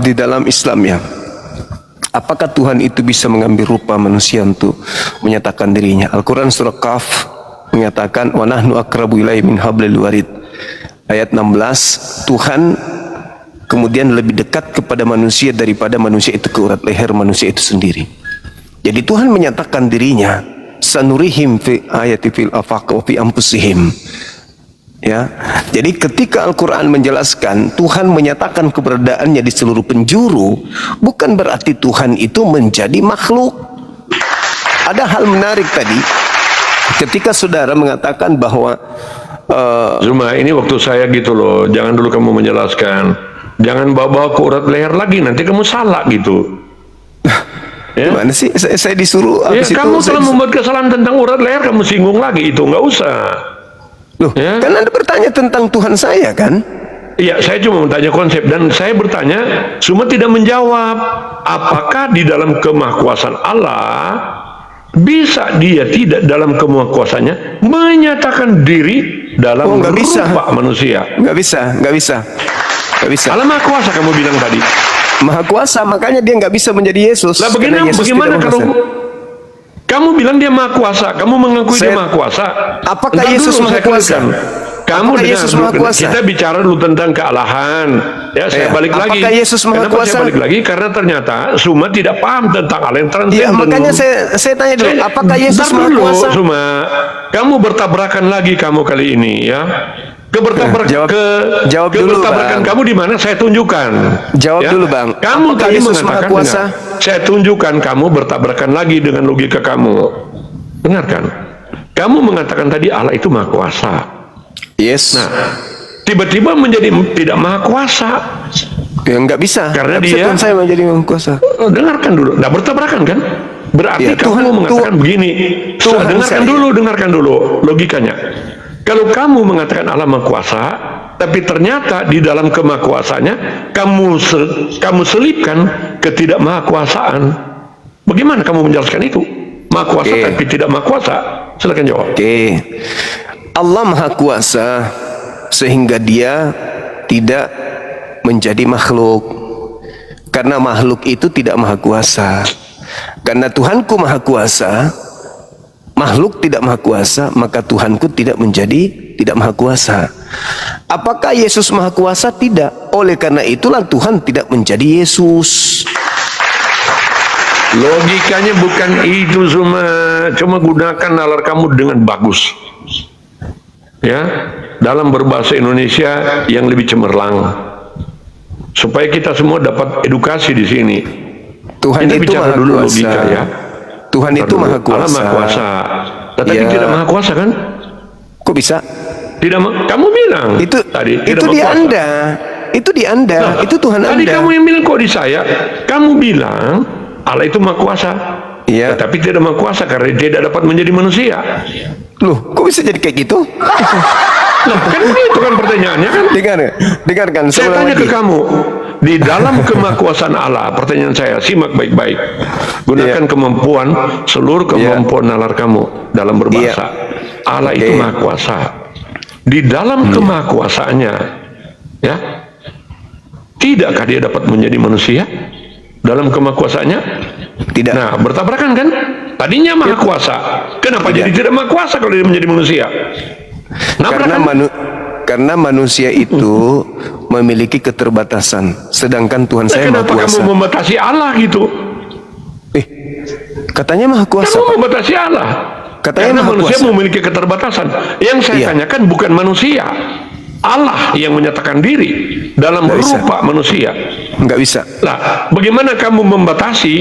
di dalam Islam, ya, apakah Tuhan itu bisa mengambil rupa manusia untuk menyatakan dirinya? Al-Quran surah Qaf menyatakan, wa nahnu aqrabu ilaihi min hablil warid. Ayat 16, Tuhan kemudian lebih dekat kepada manusia daripada manusia itu ke urat leher manusia itu sendiri. Jadi Tuhan menyatakan dirinya, sanurihim fi ayati fil afaq wa fi anfusihim. Ya, jadi ketika Al-Quran menjelaskan Tuhan menyatakan keberadaannya di seluruh penjuru, bukan berarti Tuhan itu menjadi makhluk. Ada hal menarik tadi ketika saudara mengatakan bahwa Zuma, ini waktu saya gitu loh, jangan dulu kamu menjelaskan, jangan bawa-bawa ke urat leher lagi, nanti kamu salah gitu. Ya? Gimana sih? Saya disuruh Ya, habis kamu itu kalau membuat kesalahan tentang urat leher, kamu singgung lagi, itu nggak usah. Loh, ya? kan Anda bertanya tentang Tuhan saya, kan? Iya, saya cuma bertanya konsep, dan saya bertanya, Suma tidak menjawab. Apakah di dalam kemahakuasaan Allah bisa dia tidak dalam kemahakuasaannya menyatakan diri dalam nggak bisa. rupa manusia? Nggak bisa, nggak bisa, nggak bisa. Allah Maha Kuasa kamu bilang tadi. Maha Kuasa, makanya dia nggak bisa menjadi Yesus. Lah Karena Yesus bagaimana tidak kalau berkuasa. kamu bilang dia Maha Kuasa, kamu mengakui dia Maha Kuasa? Apakah Entar Yesus dulu, Maha saya Kuasa? katakan. Kamu Apakah dengar Yesus dulu, Maha Kuasa? kita bicara dulu tentang kealahan. Ya, saya balik lagi. Apakah Yesus Maha Kenapa Kuasa? saya balik lagi? Karena ternyata Suma tidak paham tentang Allah yang transenden. Ya, makanya saya tanya dulu, apakah Yesus Ntar Maha dulu, Kuasa? Suma, kamu bertabrakan lagi kamu kali ini, ya. Jawab dulu, kebertabrakan Bang. kamu di mana? Saya tunjukkan. Jawab dulu, Bang. Kamu Apakah tadi Yesus Maha mengatakan, Kuasa? dengar, saya tunjukkan kamu bertabrakan lagi dengan logika kamu. Dengarkan. Kamu mengatakan tadi Allah itu Maha Kuasa. Yes. Nah, tiba-tiba menjadi tidak Maha Kuasa. Ya, nggak bisa. Karena Nggak bisa dia- Tuhan saya menjadi Maha Kuasa. Dengarkan dulu. Nah, bertabrakan kan? Berarti Ya, kamu mengatakan begini. Tuhan Dengarkan saya. dengarkan dulu logikanya. Kalau kamu mengatakan Allah Maha Kuasa, tapi ternyata di dalam kemahakuasaannya kamu selipkan ketidakmahakuasaan. Bagaimana kamu menjelaskan itu? Maha kuasa tapi tidak maha kuasa. Silakan jawab. Allah maha kuasa sehingga dia tidak menjadi makhluk, karena makhluk itu tidak maha kuasa. Karena Tuhanku maha kuasa, makhluk tidak maha kuasa, maka Tuhanku tidak maha kuasa. Apakah Yesus maha kuasa? Tidak. Oleh karena itulah Tuhan tidak menjadi Yesus. Logikanya bukan itu, cuma gunakan nalar kamu dengan bagus. Ya, dalam berbahasa Indonesia yang lebih cemerlang, supaya kita semua dapat edukasi di sini. Tuhan kita itu bicara maha dulu kuasa. logika ya. Tuhan itu maha kuasa. Allah maha kuasa, tetapi tidak maha kuasa kan? Kok bisa? Tidak, kamu bilang Itu tadi itu tidak di maha kuasa. Anda. Itu di Anda. Nah, itu Tuhan tadi Anda. kamu yang bilang, kok di saya? Kamu bilang Allah itu maha kuasa. Iya. Tetapi tidak maha kuasa karena dia tidak dapat menjadi manusia. Loh, kok bisa jadi kayak gitu? Nah, kan itu kan pertanyaannya kan. Dengarkan. Saya tanya ke kamu, di dalam kemahakuasaan Allah, pertanyaan saya, simak baik-baik. Gunakan kemampuan, seluruh kemampuan nalar kamu dalam berbahasa. Allah itu maha kuasa. Di dalam kemahakuasaannya, ya, tidakkah dia dapat menjadi manusia dalam kemahakuasaannya? Tidak. Nah, bertabrakan kan? Tadinya maha kuasa, kenapa jadi tidak maha kuasa kalau dia menjadi manusia? Karena manusia itu memiliki keterbatasan, sedangkan Tuhan saya maha kenapa kuasa. kamu membatasi Allah gitu? Katanya maha kuasa. Kamu membatasi Allah. Katanya karena maha manusia kuasa. memiliki keterbatasan. Yang saya tanyakan bukan manusia, Allah yang menyatakan diri dalam rupa manusia. Enggak bisa. Lah, bagaimana kamu membatasi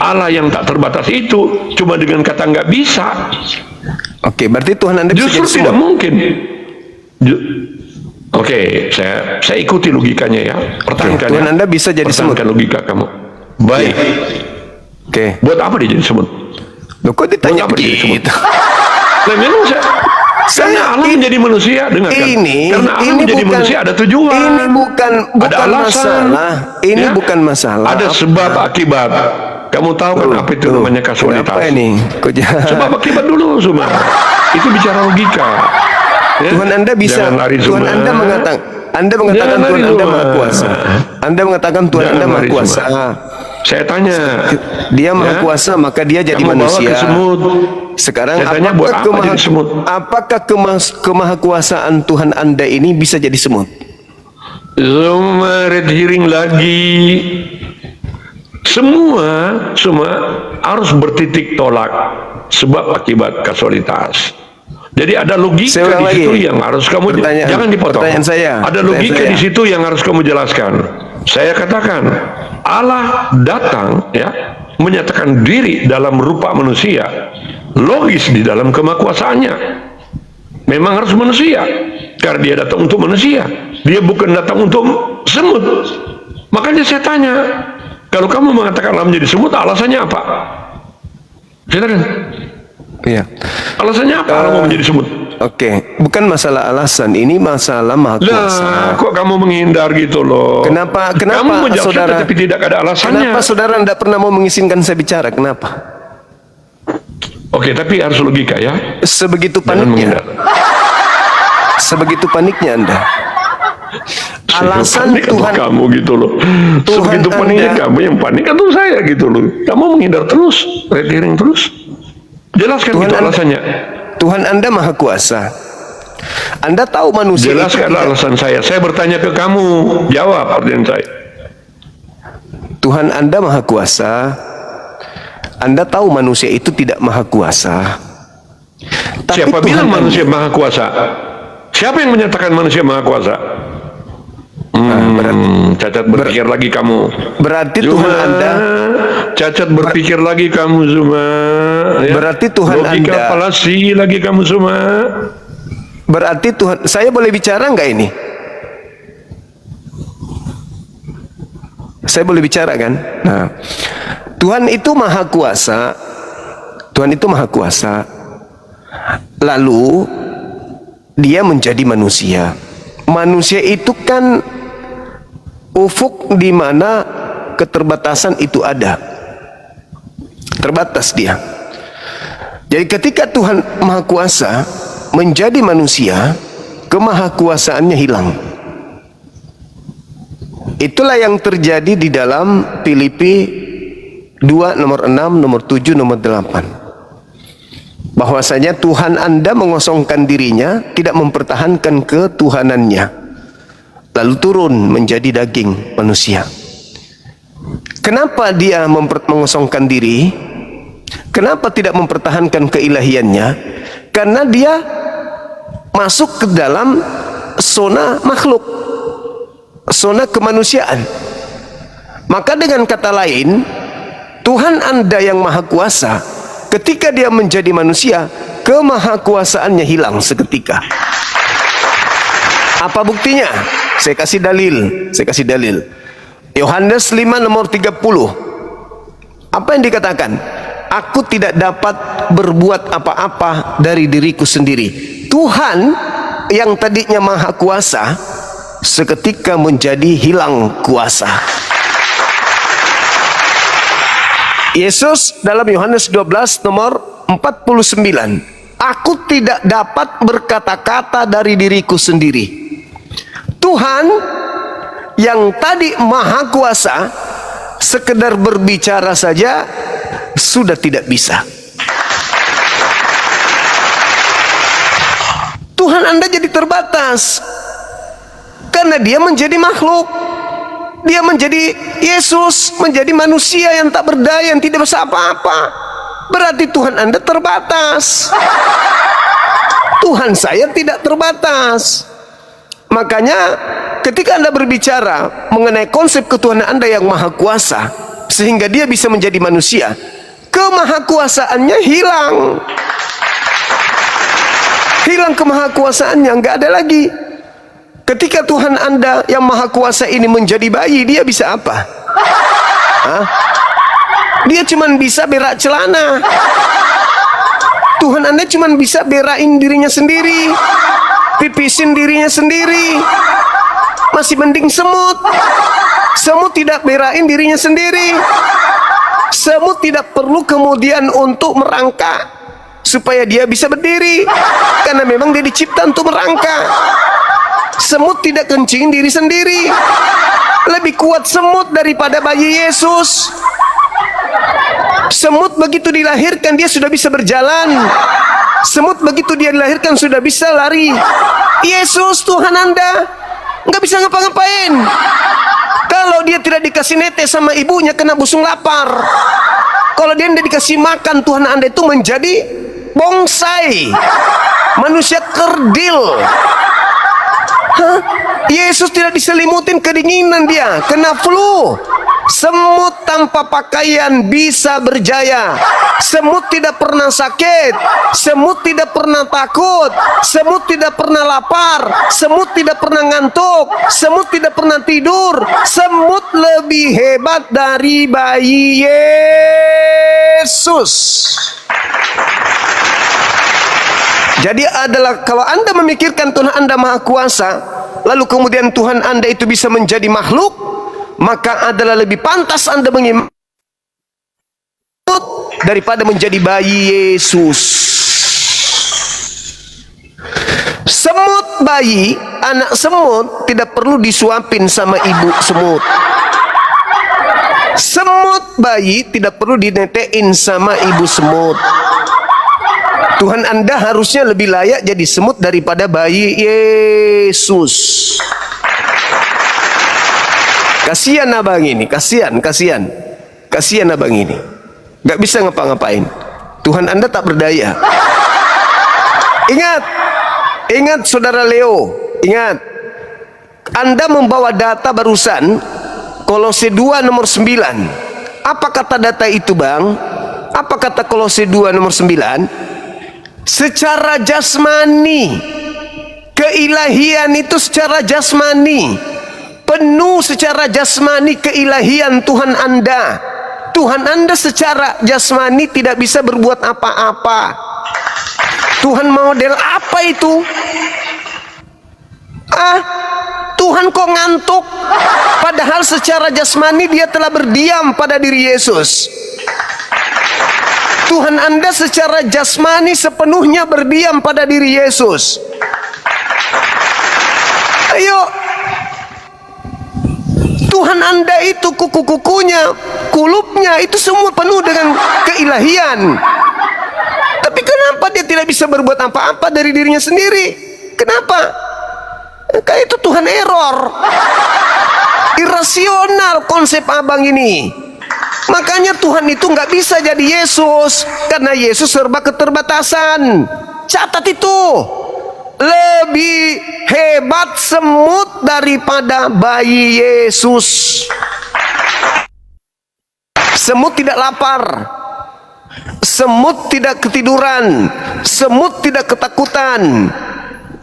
Allah yang tak terbatas itu cuma dengan kata nggak bisa? Oke, berarti Tuhan Anda bisa Justru jadi tidak semut. mungkin. Oke, saya ikuti logikanya ya. Pertahankan Tuhan ya. Anda bisa jadi semut. Pertahankan logika kamu. Baik. Oke. Buat apa dia jadi semut? Loh, kok ditanya Buat apa dia jadi semut? begitu? Nah, memang karena Allah menjadi manusia, dengarkan. Karena Allah menjadi manusia ada tujuan. Ini bukan ada alasan. masalah. Ini Ya? bukan masalah. Ada sebab akibat. Kamu tahu kan apa itu namanya kasualitas? Kenapa ini? Kok sebab akibat dulu semua. Itu bicara logika. Ya? Tuhan Anda bisa. Jangan lari Tuhan semua. Anda mengatakan Jangan Tuhan lari Anda semua. maha kuasa. Anda mengatakan Tuhan Jangan Anda maha lari kuasa. semua. Saya tanya. Dia maha Ya? kuasa, maka dia jadi Kamu bawa manusia. ke semut. Sekarang Saya tanya, buat apa jadi semut? apakah kemahakuasaan Tuhan Anda ini bisa jadi semut? Semua red hearing lagi. Semua harus bertitik tolak sebab akibat kasualitas. Jadi ada logika di situ yang harus kamu jangan dipotong. Pertanyaan saya. Ada logika di situ yang harus kamu jelaskan. Saya katakan Allah datang ya menyatakan diri dalam rupa manusia, logis di dalam kemahakuasaannya. Memang harus manusia karena dia datang untuk manusia. Dia bukan datang untuk semut. Makanya saya tanya, kalau kamu mengatakan Allah menjadi semut, alasannya apa? Silakan. Iya. Alasannya apa Allah mau menjadi semut? Oke, bukan masalah alasan, ini masalah maha kuasa. Lah, kok kamu menghindar gitu loh? Kenapa Kamu menjawab saudara? tapi tidak ada alasannya. Kenapa saudara tidak pernah mau mengizinkan saya bicara? Kenapa? Oke, tapi harus logika ya. Sebegitu Jangan paniknya. menghindar. Sebegitu paniknya Anda. Alasan Panik atau Tuhan kamu gitu loh. Tuhan Sebegitu paniknya Anda. kamu yang panik atau saya gitu loh. Kamu menghindar terus, red herring terus. Jelaskan Tuhan itu Anda- alasannya. Tuhan Anda maha kuasa. Anda tahu manusia itu Jelaskan tidak- alasan saya. Saya bertanya ke kamu, jawab pertanyaan saya. Tuhan Anda maha kuasa. Anda tahu manusia itu tidak maha kuasa. Tapi Siapa Tuhan bilang Anda- manusia maha kuasa? Siapa yang menyatakan manusia maha kuasa? Cacat berpikir lagi kamu. Berarti Zuma, Tuhan Anda cacat berpikir lagi kamu Zuma. Ya? Berarti Tuhan Logika Anda- falasi lagi kamu Zuma. Berarti Tuhan, saya boleh bicara nggak ini? Saya boleh bicara kan? Nah, Tuhan itu maha kuasa. Tuhan itu maha kuasa. Lalu dia menjadi manusia. manusia itu kan ufuk di mana keterbatasan itu ada. Terbatas dia. Jadi ketika Tuhan Maha Kuasa menjadi manusia, kemahakuasaannya hilang. Itulah yang terjadi di dalam Filipi 2 nomor 6, nomor 7, nomor 8. Bahwasanya Tuhan Anda mengosongkan dirinya, tidak mempertahankan ketuhanannya, lalu turun menjadi daging manusia. Kenapa dia mengosongkan diri? Kenapa tidak mempertahankan keilahiannya? Karena dia masuk ke dalam zona makhluk, zona kemanusiaan. Maka dengan kata lain, Tuhan Anda yang Maha Kuasa, ketika dia menjadi manusia, kemahakuasaannya hilang seketika. Apa buktinya? Saya kasih dalil. Yohanes 5 nomor 30. Apa yang dikatakan? Aku tidak dapat berbuat apa-apa dari diriku sendiri. Tuhan yang tadinya Maha Kuasa seketika menjadi hilang kuasa. Yesus dalam Yohanes 12 nomor 49. Aku tidak dapat berkata-kata dari diriku sendiri. Tuhan yang tadi Maha Kuasa sekedar berbicara saja sudah tidak bisa. Tuhan Anda jadi terbatas karena dia menjadi makhluk. Dia menjadi Yesus, menjadi manusia yang tak berdaya, yang tidak bisa apa-apa. Berarti Tuhan Anda terbatas. Tuhan saya tidak terbatas. Makanya ketika Anda berbicara mengenai konsep ketuhanan Anda yang Maha Kuasa, sehingga dia bisa menjadi manusia, kemahakuasaannya hilang. Hilang kemahakuasaannya, nggak ada lagi. Ketika Tuhan Anda yang Maha Kuasa ini menjadi bayi, dia bisa apa? Hah? Dia cuma bisa berak celana. Tuhan Anda cuma bisa berain dirinya sendiri, pipisin dirinya sendiri. Masih mending semut. Semut tidak berain dirinya sendiri. Semut tidak perlu kemudian untuk merangkak supaya dia bisa berdiri, karena memang dia dicipta untuk merangkak. Semut tidak kencing diri sendiri. Lebih kuat semut daripada bayi Yesus. Semut begitu dilahirkan dia sudah bisa berjalan. Semut begitu dia dilahirkan sudah bisa lari. Yesus Tuhan Anda nggak bisa ngapa-ngapain. Kalau dia tidak dikasih nete sama ibunya, kena busung lapar. Kalau dia tidak dikasih makan, Tuhan Anda itu menjadi bonsai, manusia kerdil. Hah? Yesus tidak diselimutin kedinginan, dia kena flu. Semut tanpa pakaian bisa berjaya. Semut tidak pernah sakit. Semut tidak pernah takut. Semut tidak pernah lapar. Semut tidak pernah ngantuk. Semut tidak pernah tidur. Semut lebih hebat dari bayi Yesus. Jadi adalah kalau Anda memikirkan Tuhan Anda Maha Kuasa, lalu kemudian Tuhan Anda itu bisa menjadi makhluk, maka adalah lebih pantas Anda mengimani daripada menjadi bayi Yesus. Semut bayi, anak semut tidak perlu disuapin sama ibu semut. Semut bayi tidak perlu dinetein sama ibu semut. Tuhan Anda harusnya lebih layak jadi semut daripada bayi Yesus. Kasihan abang ini, kasihan abang ini, nggak bisa ngapa-ngapain. Tuhan Anda tak berdaya. Ingat saudara Leo, ingat. Anda membawa data barusan, Kolose 2 nomor 9. Apa kata data itu bang? Apa kata Kolose 2 nomor 9? Secara jasmani, keilahian itu secara jasmani, penuh secara jasmani keilahian Tuhan Anda. Tuhan Anda secara jasmani tidak bisa berbuat apa-apa. Tuhan model apa itu? Tuhan kok ngantuk? Padahal secara jasmani dia telah berdiam pada diri Yesus. Tuhan Anda secara jasmani sepenuhnya berdiam pada diri Yesus. Ayo, Tuhan Anda itu kuku-kukunya, kulupnya itu semua penuh dengan keilahian. Tapi kenapa dia tidak bisa berbuat apa-apa dari dirinya sendiri? Kenapa? Kayak itu Tuhan error. Irasional konsep abang ini. Makanya Tuhan itu nggak bisa jadi Yesus, karena Yesus serba keterbatasan. Catat itu. Lebih hebat semut daripada bayi Yesus. Semut tidak lapar, semut tidak ketiduran, semut tidak ketakutan.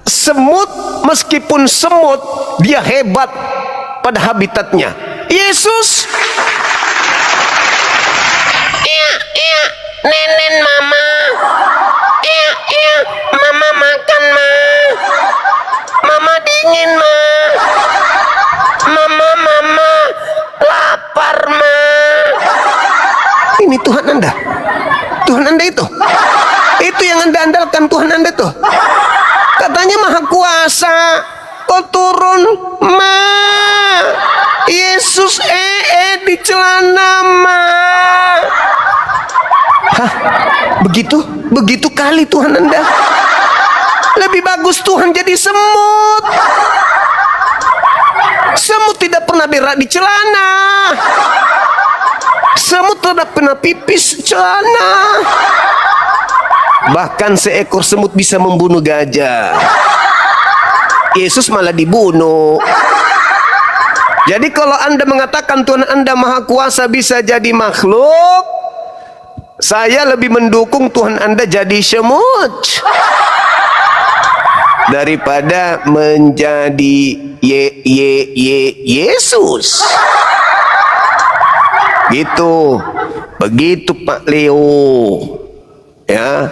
Semut meskipun semut, dia hebat pada habitatnya. Yesus, iya, nenen mama, iya, mama makan ma, mama dingin ma, mama lapar ma. Ini Tuhan Anda, itu yang Anda andalkan. Tuhan Anda tuh katanya maha kuasa, kok turun ma, Yesus di celana ma. Hah, begitu kali Tuhan Anda. Lebih bagus Tuhan jadi semut. Semut tidak pernah berak di celana, semut tidak pernah pipis celana. Bahkan seekor semut bisa membunuh gajah. Yesus malah dibunuh. Jadi kalau Anda mengatakan Tuhan Anda maha kuasa bisa jadi makhluk, saya lebih mendukung Tuhan Anda jadi semut daripada menjadi Yesus. Gitu. Begitu Pak Leo. Ya.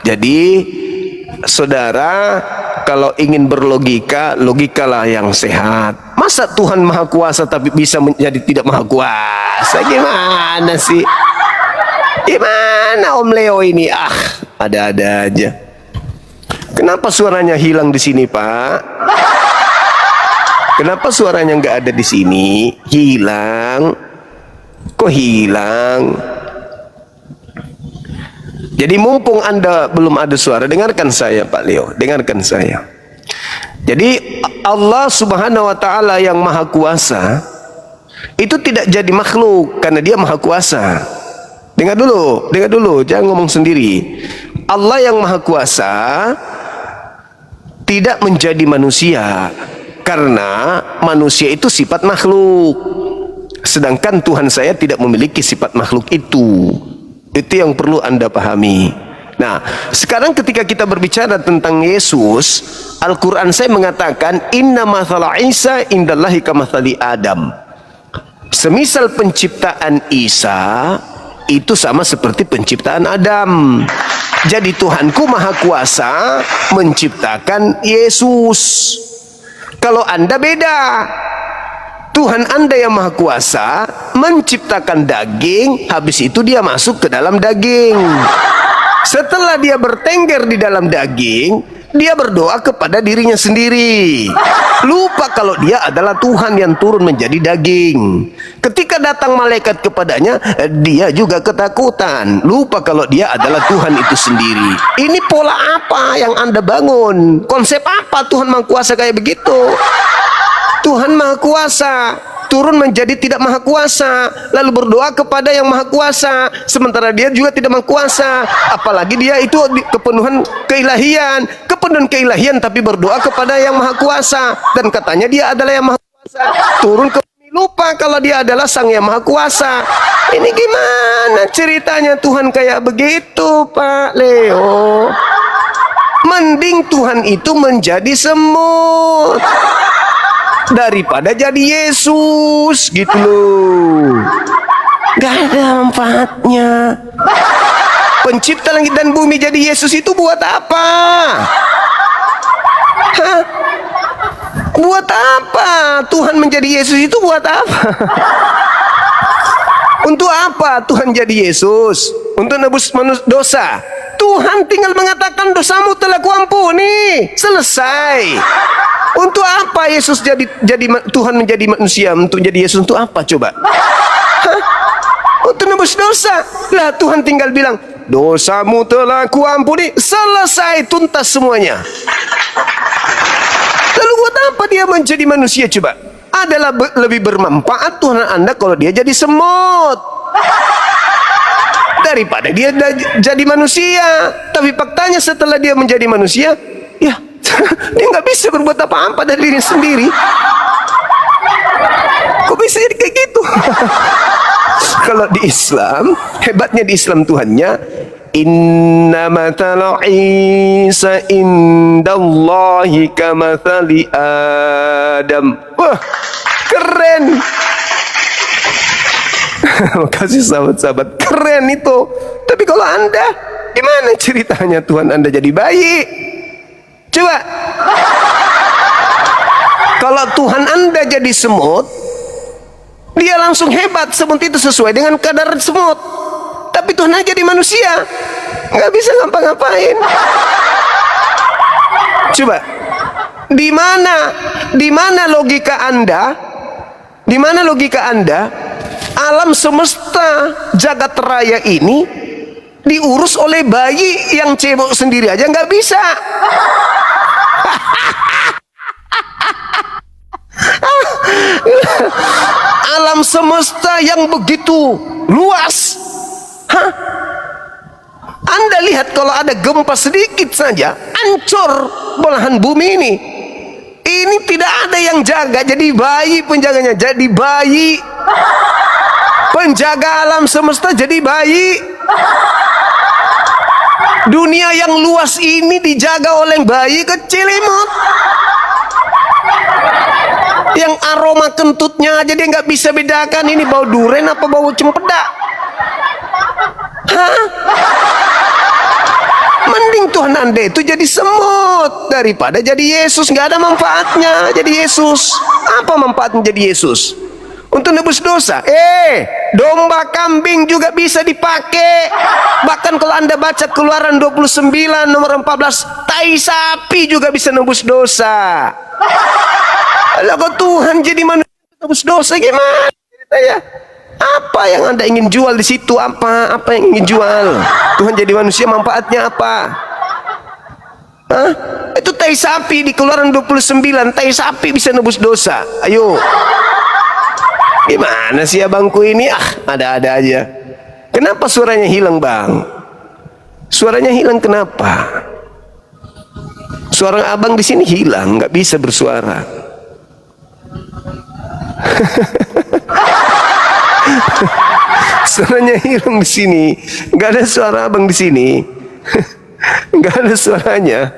Jadi saudara, kalau ingin berlogika, logikalah yang sehat. Masa Tuhan maha kuasa tapi bisa menjadi tidak maha kuasa? Gimana sih? Gimana Om Leo ini? Ada-ada aja. Kenapa suaranya hilang di sini, Pak? Kenapa suaranya nggak ada di sini? Hilang. Kok hilang? Jadi mumpung Anda belum ada suara, dengarkan saya Pak Leo, dengarkan saya. Jadi Allah Subhanahu wa taala yang maha kuasa itu tidak jadi makhluk karena dia maha kuasa. Dengar dulu, jangan ngomong sendiri. Allah yang maha kuasa tidak menjadi manusia karena manusia itu sifat makhluk. Sedangkan Tuhan saya tidak memiliki sifat makhluk itu. Itu yang perlu Anda pahami. Nah, sekarang ketika kita berbicara tentang Yesus, Al-Quran saya mengatakan inna mathala Isa indallahi kamathali Adam. Semisal penciptaan Isa itu sama seperti penciptaan Adam. Jadi Tuhanku maha kuasa menciptakan Yesus. Kalau Anda beda. Tuhan Anda yang maha kuasa menciptakan daging, habis itu dia masuk ke dalam daging. Setelah dia bertengger di dalam daging, dia berdoa kepada dirinya sendiri. Lupa kalau dia adalah Tuhan yang turun menjadi daging. Ketika datang malaikat kepadanya, dia juga ketakutan. Lupa kalau dia adalah Tuhan itu sendiri. Ini pola apa yang Anda bangun? Konsep apa Tuhan maha kuasa kayak begitu? Tuhan maha kuasa turun menjadi tidak maha kuasa, lalu berdoa kepada yang maha kuasa, sementara dia juga tidak maha kuasa. Apalagi dia itu kepenuhan keilahian tapi berdoa kepada yang maha kuasa, dan katanya dia adalah yang maha kuasa. Turun ke bumi, lupa kalau dia adalah sang yang maha kuasa. Ini gimana ceritanya Tuhan kayak begitu Pak Leo? Mending Tuhan itu menjadi semut daripada jadi Yesus gitu loh. Gak ada manfaatnya. Pencipta langit dan bumi jadi Yesus itu buat apa? Hah? Buat apa Tuhan menjadi Yesus itu buat apa? Untuk apa Tuhan jadi Yesus? Untuk nebus dosa. Tuhan tinggal mengatakan dosamu telah kuampuni. Selesai. Untuk apa Yesus jadi Tuhan menjadi manusia? Untuk jadi Yesus untuk apa coba? Hah? Untuk nebus dosa. Lah Tuhan tinggal bilang, dosamu telah kuampuni. Selesai, tuntas semuanya. Lalu buat apa dia menjadi manusia coba? Adalah lebih bermanfaat Tuhan Anda kalau dia jadi semut daripada dia jadi manusia. Tapi faktanya setelah dia menjadi manusia, ya dia nggak bisa berbuat apa-apa dari diri sendiri. Kok bisa jadi kayak gitu? Kalau di Islam, hebatnya di Islam Tuhannya, inna mathala Isa indallahi kamathali Adam. Wah, keren. Makasih sahabat-sahabat, keren itu. Tapi kalau Anda, gimana ceritanya Tuhan Anda jadi bayi? Coba. Kalau Tuhan Anda jadi semut, dia langsung hebat. Semut itu sesuai dengan kadar semut. Tapi Tuhan aja di manusia, nggak bisa ngapa-ngapain. Coba, di mana logika Anda? Di mana logika Anda? Alam semesta jagat raya ini diurus oleh bayi yang cebok sendiri aja nggak bisa. Alam semesta yang begitu luas. Hah? Anda lihat kalau ada gempa sedikit saja, hancur belahan bumi ini. Ini tidak ada yang jaga, jadi bayi penjaganya, jadi bayi. Penjaga alam semesta jadi bayi. Dunia yang luas ini dijaga oleh bayi kecil imut. Yang aroma kentutnya aja dia nggak bisa bedakan ini bau duren apa bau cempedak. Hah? Mending Tuhan Anda itu jadi semut daripada jadi Yesus. Nggak ada manfaatnya jadi Yesus. Apa manfaatnya jadi Yesus? Untuk nebus dosa. Domba kambing juga bisa dipakai. Bahkan kalau Anda baca Keluaran 29 nomor 14, tai sapi juga bisa nebus dosa. Lalu Tuhan jadi manusia nebus dosa gimana ceritanya? Apa yang Anda ingin jual di situ? Apa yang ingin jual? Tuhan jadi manusia manfaatnya apa? Hah? Itu tai sapi di Keluaran 29, tai sapi bisa nebus dosa. Ayo. Gimana sih abangku ini? Ada-ada aja. Kenapa suaranya hilang, Bang? Suaranya hilang kenapa? Suara abang di sini hilang, nggak bisa bersuara. Suaranya hilang di sini, nggak ada suara abang di sini, nggak ada suaranya.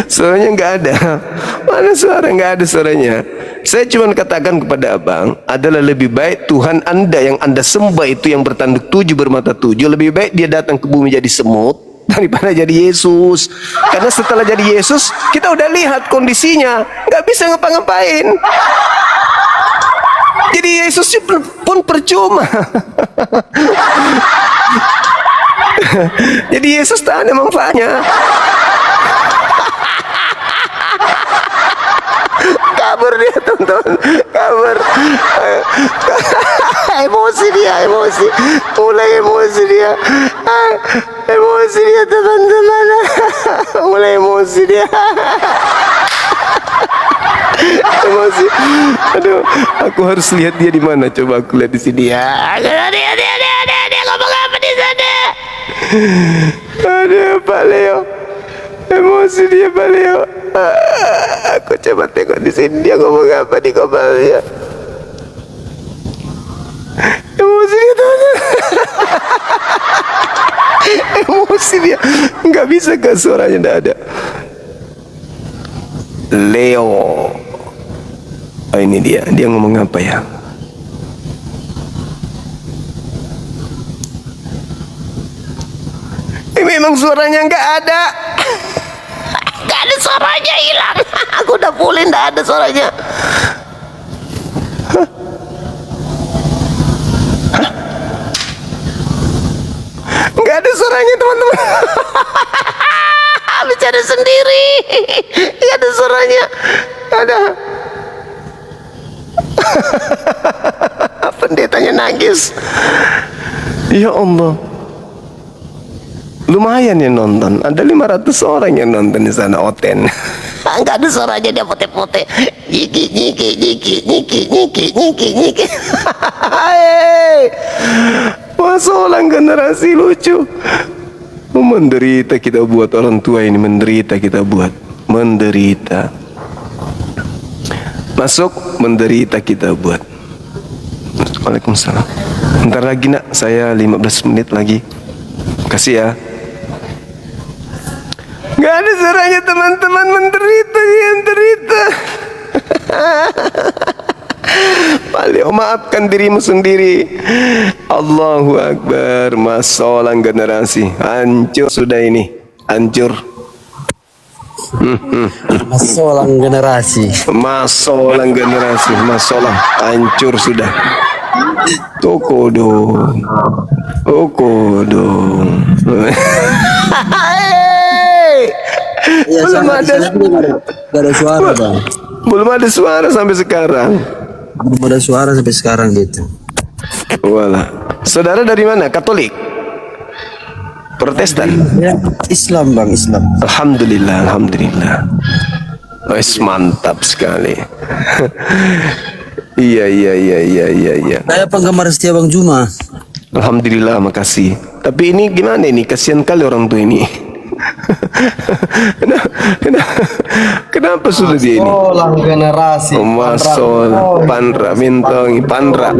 Suaranya nggak ada. Mana suara? Nggak ada suaranya. Saya cuma katakan kepada abang, adalah lebih baik Tuhan Anda yang Anda sembah itu yang bertanduk 7 bermata 7, lebih baik dia datang ke bumi jadi semut daripada jadi Yesus. Karena setelah jadi Yesus, kita udah lihat kondisinya, nggak bisa ngapa-ngapain. Jadi Yesus pun percuma. Jadi Yesus tak ada manfaatnya. Kabur dia, teman-teman, kabur. Emosi dia, emosi. Mulai emosi dia. Emosi dia, teman-teman. Mulai emosi dia. Emosi. Aduh, aku harus lihat dia di mana. Coba aku lihat di sini ya. Dia ngomong apa di sana? Aduh, Pak Leo. Emosi dia, Pak Leo. Aku coba tengok di sini dia ngomong apa di kepalanya. Emosi dia, teman-teman. Emosi dia, nggak bisa ke suaranya, nggak ada. Leo. Oh, ini dia ngomong apa ya? Memang suaranya nggak ada. Nggak ada suaranya hilang. Aku udah pulin, nggak ada suaranya. Nggak ada suaranya teman-teman. Bicara sendiri. Nggak ada suaranya. Ada. Pendetanya nangis. Ya Allah. Lumayan yang nonton. Ada 500 orang yang nonton di sana, Oten. Nggak ada suaranya, dia pote-pote. Nyiki, nyiki, nyiki, nyiki, nyiki, nyiki, nyiki. Hei, masa orang generasi lucu. Menderita kita buat, orang tua ini menderita kita buat. Menderita. Masuk, menderita kita buat. Waalaikumsalam. Bentar lagi nak, saya 15 menit lagi. Kasih ya. Gak ada suaranya teman-teman, menderita dia, menderita. Paling maafkan dirimu sendiri. Allahu Akbar. Masalah generasi hancur sudah ini, hancur. Masalah generasi. Masalah generasi, masalah hancur sudah. Toko dong, toko dong. Belum ada, Gak ada suara, Bang. belum ada suara sampai sekarang. Belum ada suara sampai sekarang gitu. Wala. Saudara dari mana? Katolik? Protestan? Ya, Islam, Bang, Islam. Alhamdulillah, alhamdulillah. Wes mantap sekali. Iya. Saya penggemar setia Bang Juma. Alhamdulillah, makasih. Tapi ini gimana ini? Kasihan kali orang tua ini. Kenapa sudah dia ini? Masolang generasi. Masol, Pandra, Mintongi, Pandra.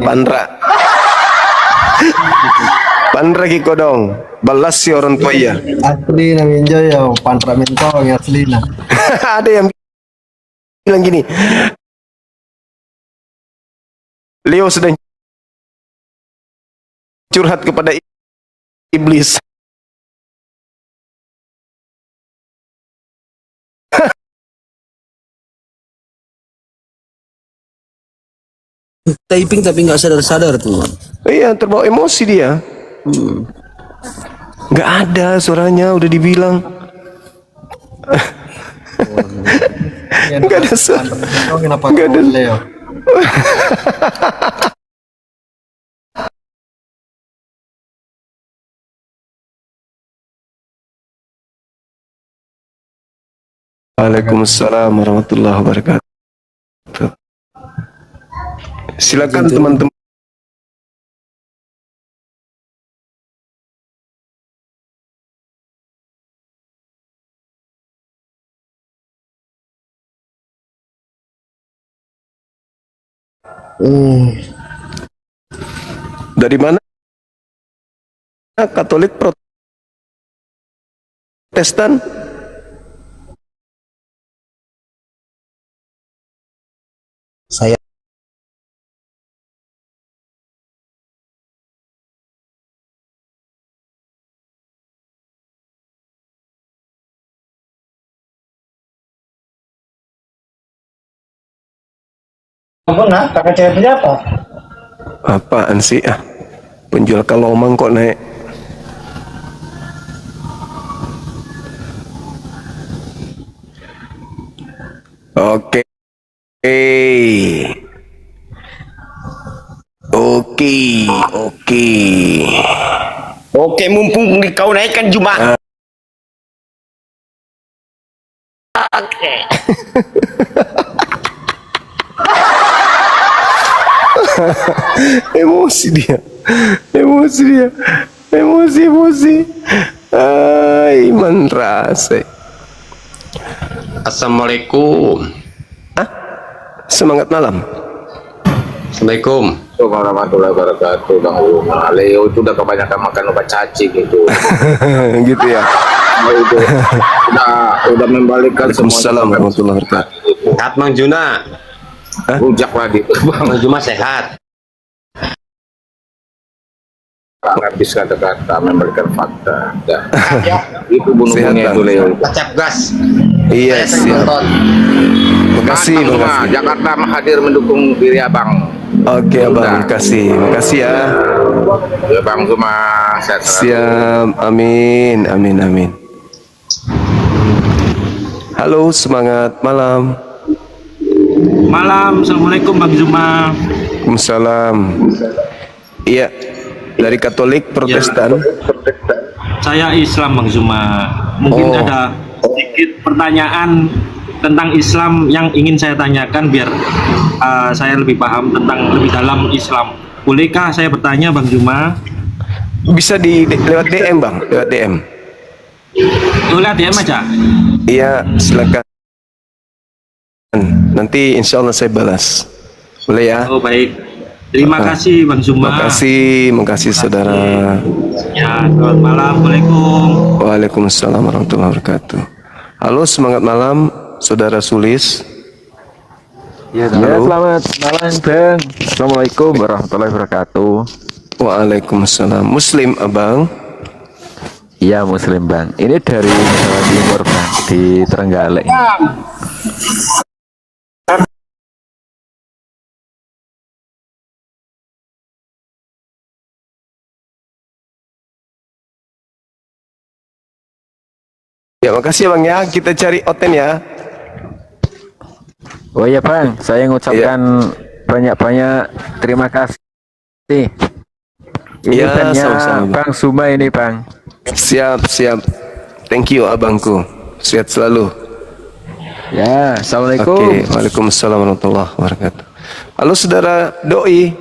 Pandra kikodong, balas si orang tua ya. Asli na minjo yo, pantra mentong asli na. Ada yang bilang gini, Leo sedang curhat kepada iblis. Typing tapi nggak sadar-sadar tuh. Iya, terbawa emosi dia. Nggak ada suaranya, udah dibilang. Nggak ada suara. Nggak ada. Leo. Waalaikumsalam warahmatullahi wabarakatuh. Silakan teman-teman. Dari mana? Katolik, Protestan? Saya Nah, kakak cewek punya apa? Apaan sih ah? Penjual kalomang kok naik? Oke. Oke, mumpung kau naikkan Jumat. Emosi dia. Emosi. Ay, man rasa. Assalamualaikum. Semangat malam. Assalamualaikum. Warahmatullahi wabarakatuh. Bang Leo itu udah kebanyakan makan obat cacing gitu. Gitu ya. Itu udah membalikkan Waalaikumsalam warahmatullahi wabarakatuh. Sehat Bang Juna. Rujak lagi. Bang Juma sehat. habis kata-kata memberikan fakta. Ya, itu bunuh-bunuhnya Sehat, itu Bang. Leo. Tacap gas. Iya, siap. Makasih, Bang Zuma, makasih. Jakarta hadir mendukung diri abang. Oke, Abang, makasih. Makasih ya. Ya Bang Zuma, sehat selalu. Siap, amin, amin, amin. Halo, semangat malam. Malam, assalamualaikum Bang Zuma. Waalaikumsalam. Iya, dari Katolik Protestan. Saya Islam Bang Zuma. Mungkin Oh. ada sedikit pertanyaan tentang Islam yang ingin saya tanyakan biar saya lebih paham tentang lebih dalam Islam. Bolehkah saya bertanya Bang Zuma? Bisa lewat DM, Bang, lewat DM. Boleh DM aja. Iya, silakan. Nanti insya Allah saya balas. Boleh ya? Oh baik. Terima kasih Bang Zuma. Makasih saudara. Ya, selamat malam. Assalamualaikum. Waalaikumsalam warahmatullahi wabarakatuh. Halo, semangat malam, saudara Sulis. Ya, Halo. selamat malam Bang. Assalamualaikum warahmatullahi wabarakatuh. Waalaikumsalam. Muslim, Abang? Iya Muslim Bang. Ini dari Jawa Timur Bang, di Trenggalek. Ya, makasih Bang ya. Kita cari Oten ya. Oh iya Bang, saya mengucapkan banyak-banyak terima kasih. Ini Iya, bandnya sama-sama, Bang. Bang Zuma ini Bang. Siap, siap. Thank you abangku. Sehat selalu. Ya, Assalamualaikum. Oke, Waalaikumsalam warahmatullahi wabarakatuh. Halo saudara Doi.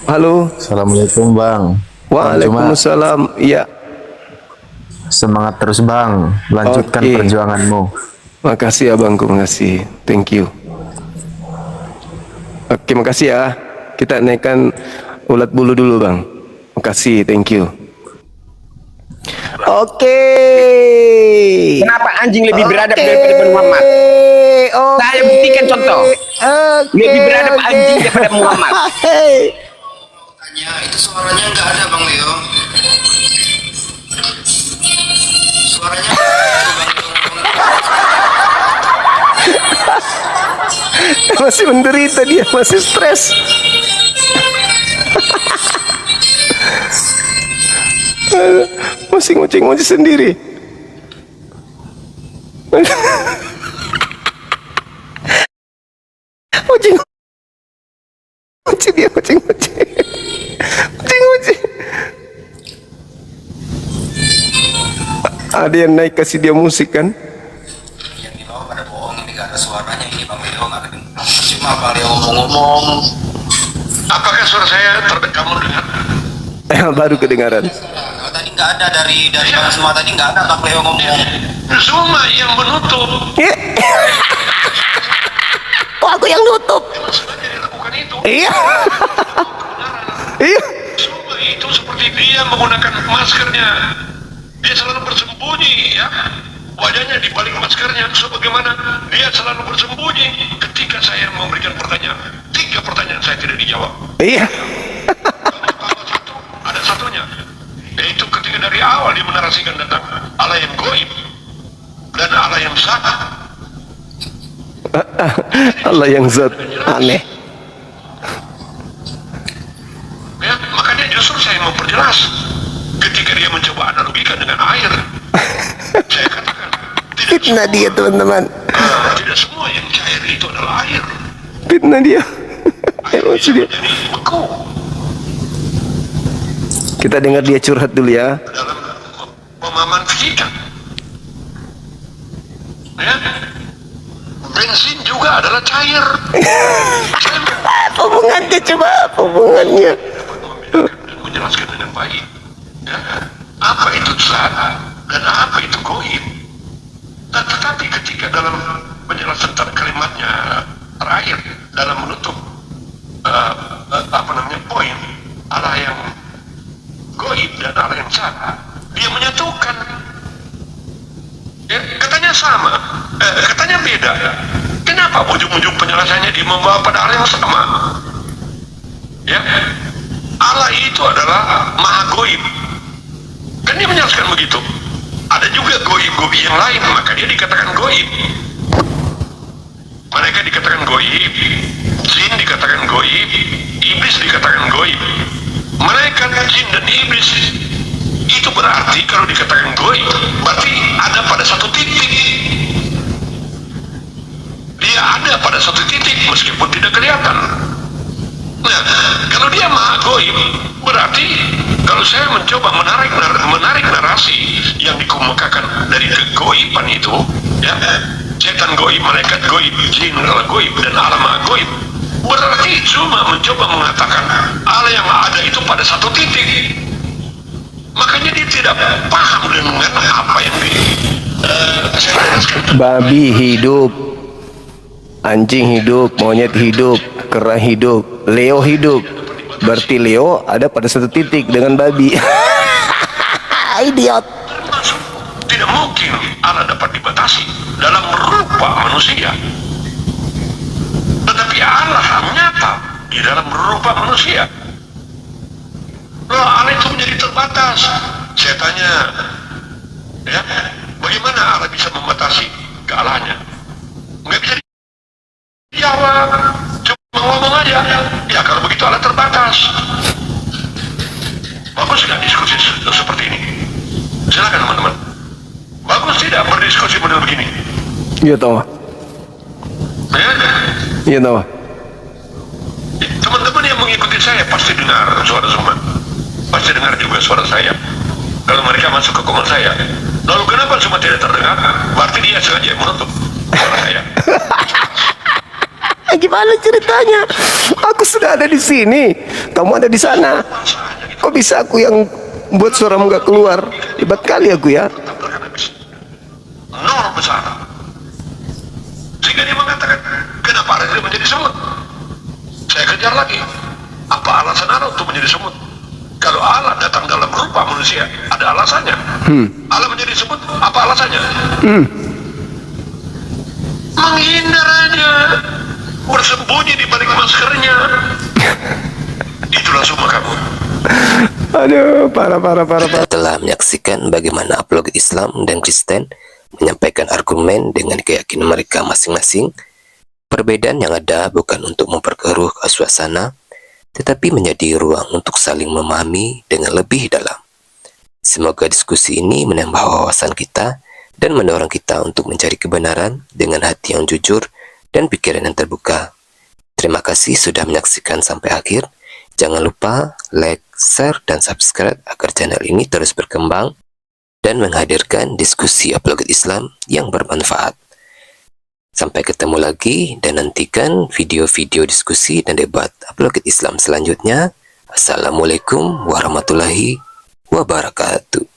Halo. Assalamualaikum Bang. Waalaikumsalam. Iya. Semangat terus Bang. Lanjutkan Oke. perjuanganmu. Makasih abangku, makasih. Thank you. Oke, makasih ya. Kita naikkan ulat bulu dulu Bang. Makasih, thank you. Oke. Kenapa anjing lebih beradab daripada Muhammad? Saya buktikan contoh. Lebih beradab anjing daripada Muhammad. Itu suaranya nggak ada Bang Leo. Suaranya Masih menderita dia, masih stres. Masih ngoceh-ngoceh sendiri. Ngoceh dia, ngoceh-ngoceh. Ngoceh-ngoceh. Ada yang naik kasih dia musik kan? yang di bawah pada bohong, ini nggak ada suaranya, ini Bang Leo nggak ada. Cuma Bang Leo ngomong-ngomong. Apakah suara saya kamu dengar? Baru kedengaran. Kalau tadi nggak ada dari Bang Zuma tadi nggak ada Bang Leo ngomong. Zuma yang menutup. Oh, aku yang nutup. Iya. Iya. Zuma itu seperti dia menggunakan maskernya. Dia selalu bersembunyi ya. Wajahnya di balik maskernya. Sebagaimana dia selalu bersembunyi ketika saya memberikan pertanyaan. 3 pertanyaan saya tidak dijawab. Iya. Ada satunya, yaitu ketika dari awal dia menarasikan tentang Allah yang goib dan Allah yang zat. Allah yang zat aneh. Ya, makanya justru saya memperjelas ketika dia mencoba analogikan dengan air. Saya katakan Fitnah dia teman-teman. tidak semua yang cair itu adalah air. Fitnah dia. Emosi dia. Kita dengar dia curhat dulu ya. Pemahaman fisika. Ya, bensin juga adalah cair. Apa hubungannya coba? Apa hubungannya? Menjelaskan dengan baik ya, apa itu zat dan apa itu goib. Dan tetapi ketika dalam penjelasan kalimatnya terakhir dalam menutup poin Allah yang goib dan Allah yang zat, dia menyatukan ya, katanya sama, katanya beda. Kenapa ujung-ujung penjelasannya dia membawa pada hal yang sama? Ya, Allah itu adalah maha goib. Kan dia menjelaskan begitu. Ada juga goib-goib yang lain, maka dia dikatakan goib. Malaikat dikatakan goib, jin dikatakan goib, iblis dikatakan goib. Malaikat, jin, dan iblis itu berarti kalau dikatakan goib, berarti ada pada satu titik. Dia ada pada satu titik meskipun tidak kelihatan. Nah, kalau dia maha goib, berarti kalau saya mencoba menarik narasi yang dikemukakan dari kegoiban itu, ya, setan goib, malaikat goib, jin goib, dan alam maha goib, berarti cuma mencoba mengatakan Allah yang ada itu pada satu titik. Makanya dia tidak paham dengan apa yang saya jelaskan. Babi hidup, anjing hidup, monyet hidup, kera hidup, Leo hidup. Berarti Leo ada pada satu titik dengan babi. Idiot. Tidak mungkin Allah dapat dibatasi dalam rupa manusia. Tetapi Allah nyata di dalam rupa manusia. Loh, Allah itu menjadi terbatas. Saya tanya, ya, bagaimana Allah bisa membatasi kealahannya? Nggak bisa dijawab, cuma ngomong aja. Ya kalau begitu Allah terbatas. Bagus nggak diskusi seperti ini? Silakan teman-teman. Bagus tidak berdiskusi model begini? Iya tahu. Iya tahu. Teman-teman yang mengikuti saya pasti dengar suara semua. Pasti dengar juga suara saya. Kalau mereka masuk ke komen saya, lalu kenapa semua tidak terdengar? Berarti dia sengaja menutup suara saya. Gimana ceritanya? Aku sudah ada di sini, kamu ada di sana. Kok bisa aku yang buat suaramu nggak keluar? Hebat kali aku ya. Nol besar. Sehingga dia mengatakan, kenapa Allah menjadi semut? Saya kejar lagi. Apa alasan Allah untuk menjadi semut? Kalau Allah datang dalam rupa manusia, ada alasannya. Allah menjadi semut, apa alasannya? Menghindar aja, bersembunyi di balik maskernya. Itulah semua kamu. Aduh, parah. Kita telah menyaksikan bagaimana apologet Islam dan Kristen menyampaikan argumen dengan keyakinan mereka masing-masing. Perbedaan yang ada bukan untuk memperkeruh suasana, tetapi menjadi ruang untuk saling memahami dengan lebih dalam. Semoga diskusi ini menambah wawasan kita dan mendorong kita untuk mencari kebenaran dengan hati yang jujur dan pikiran yang terbuka. Terima kasih sudah menyaksikan sampai akhir. Jangan lupa like, share, dan subscribe agar channel ini terus berkembang dan menghadirkan diskusi apologet Islam yang bermanfaat. Sampai ketemu lagi dan nantikan video-video diskusi dan debat apologet Islam selanjutnya. Assalamualaikum warahmatullahi wabarakatuh.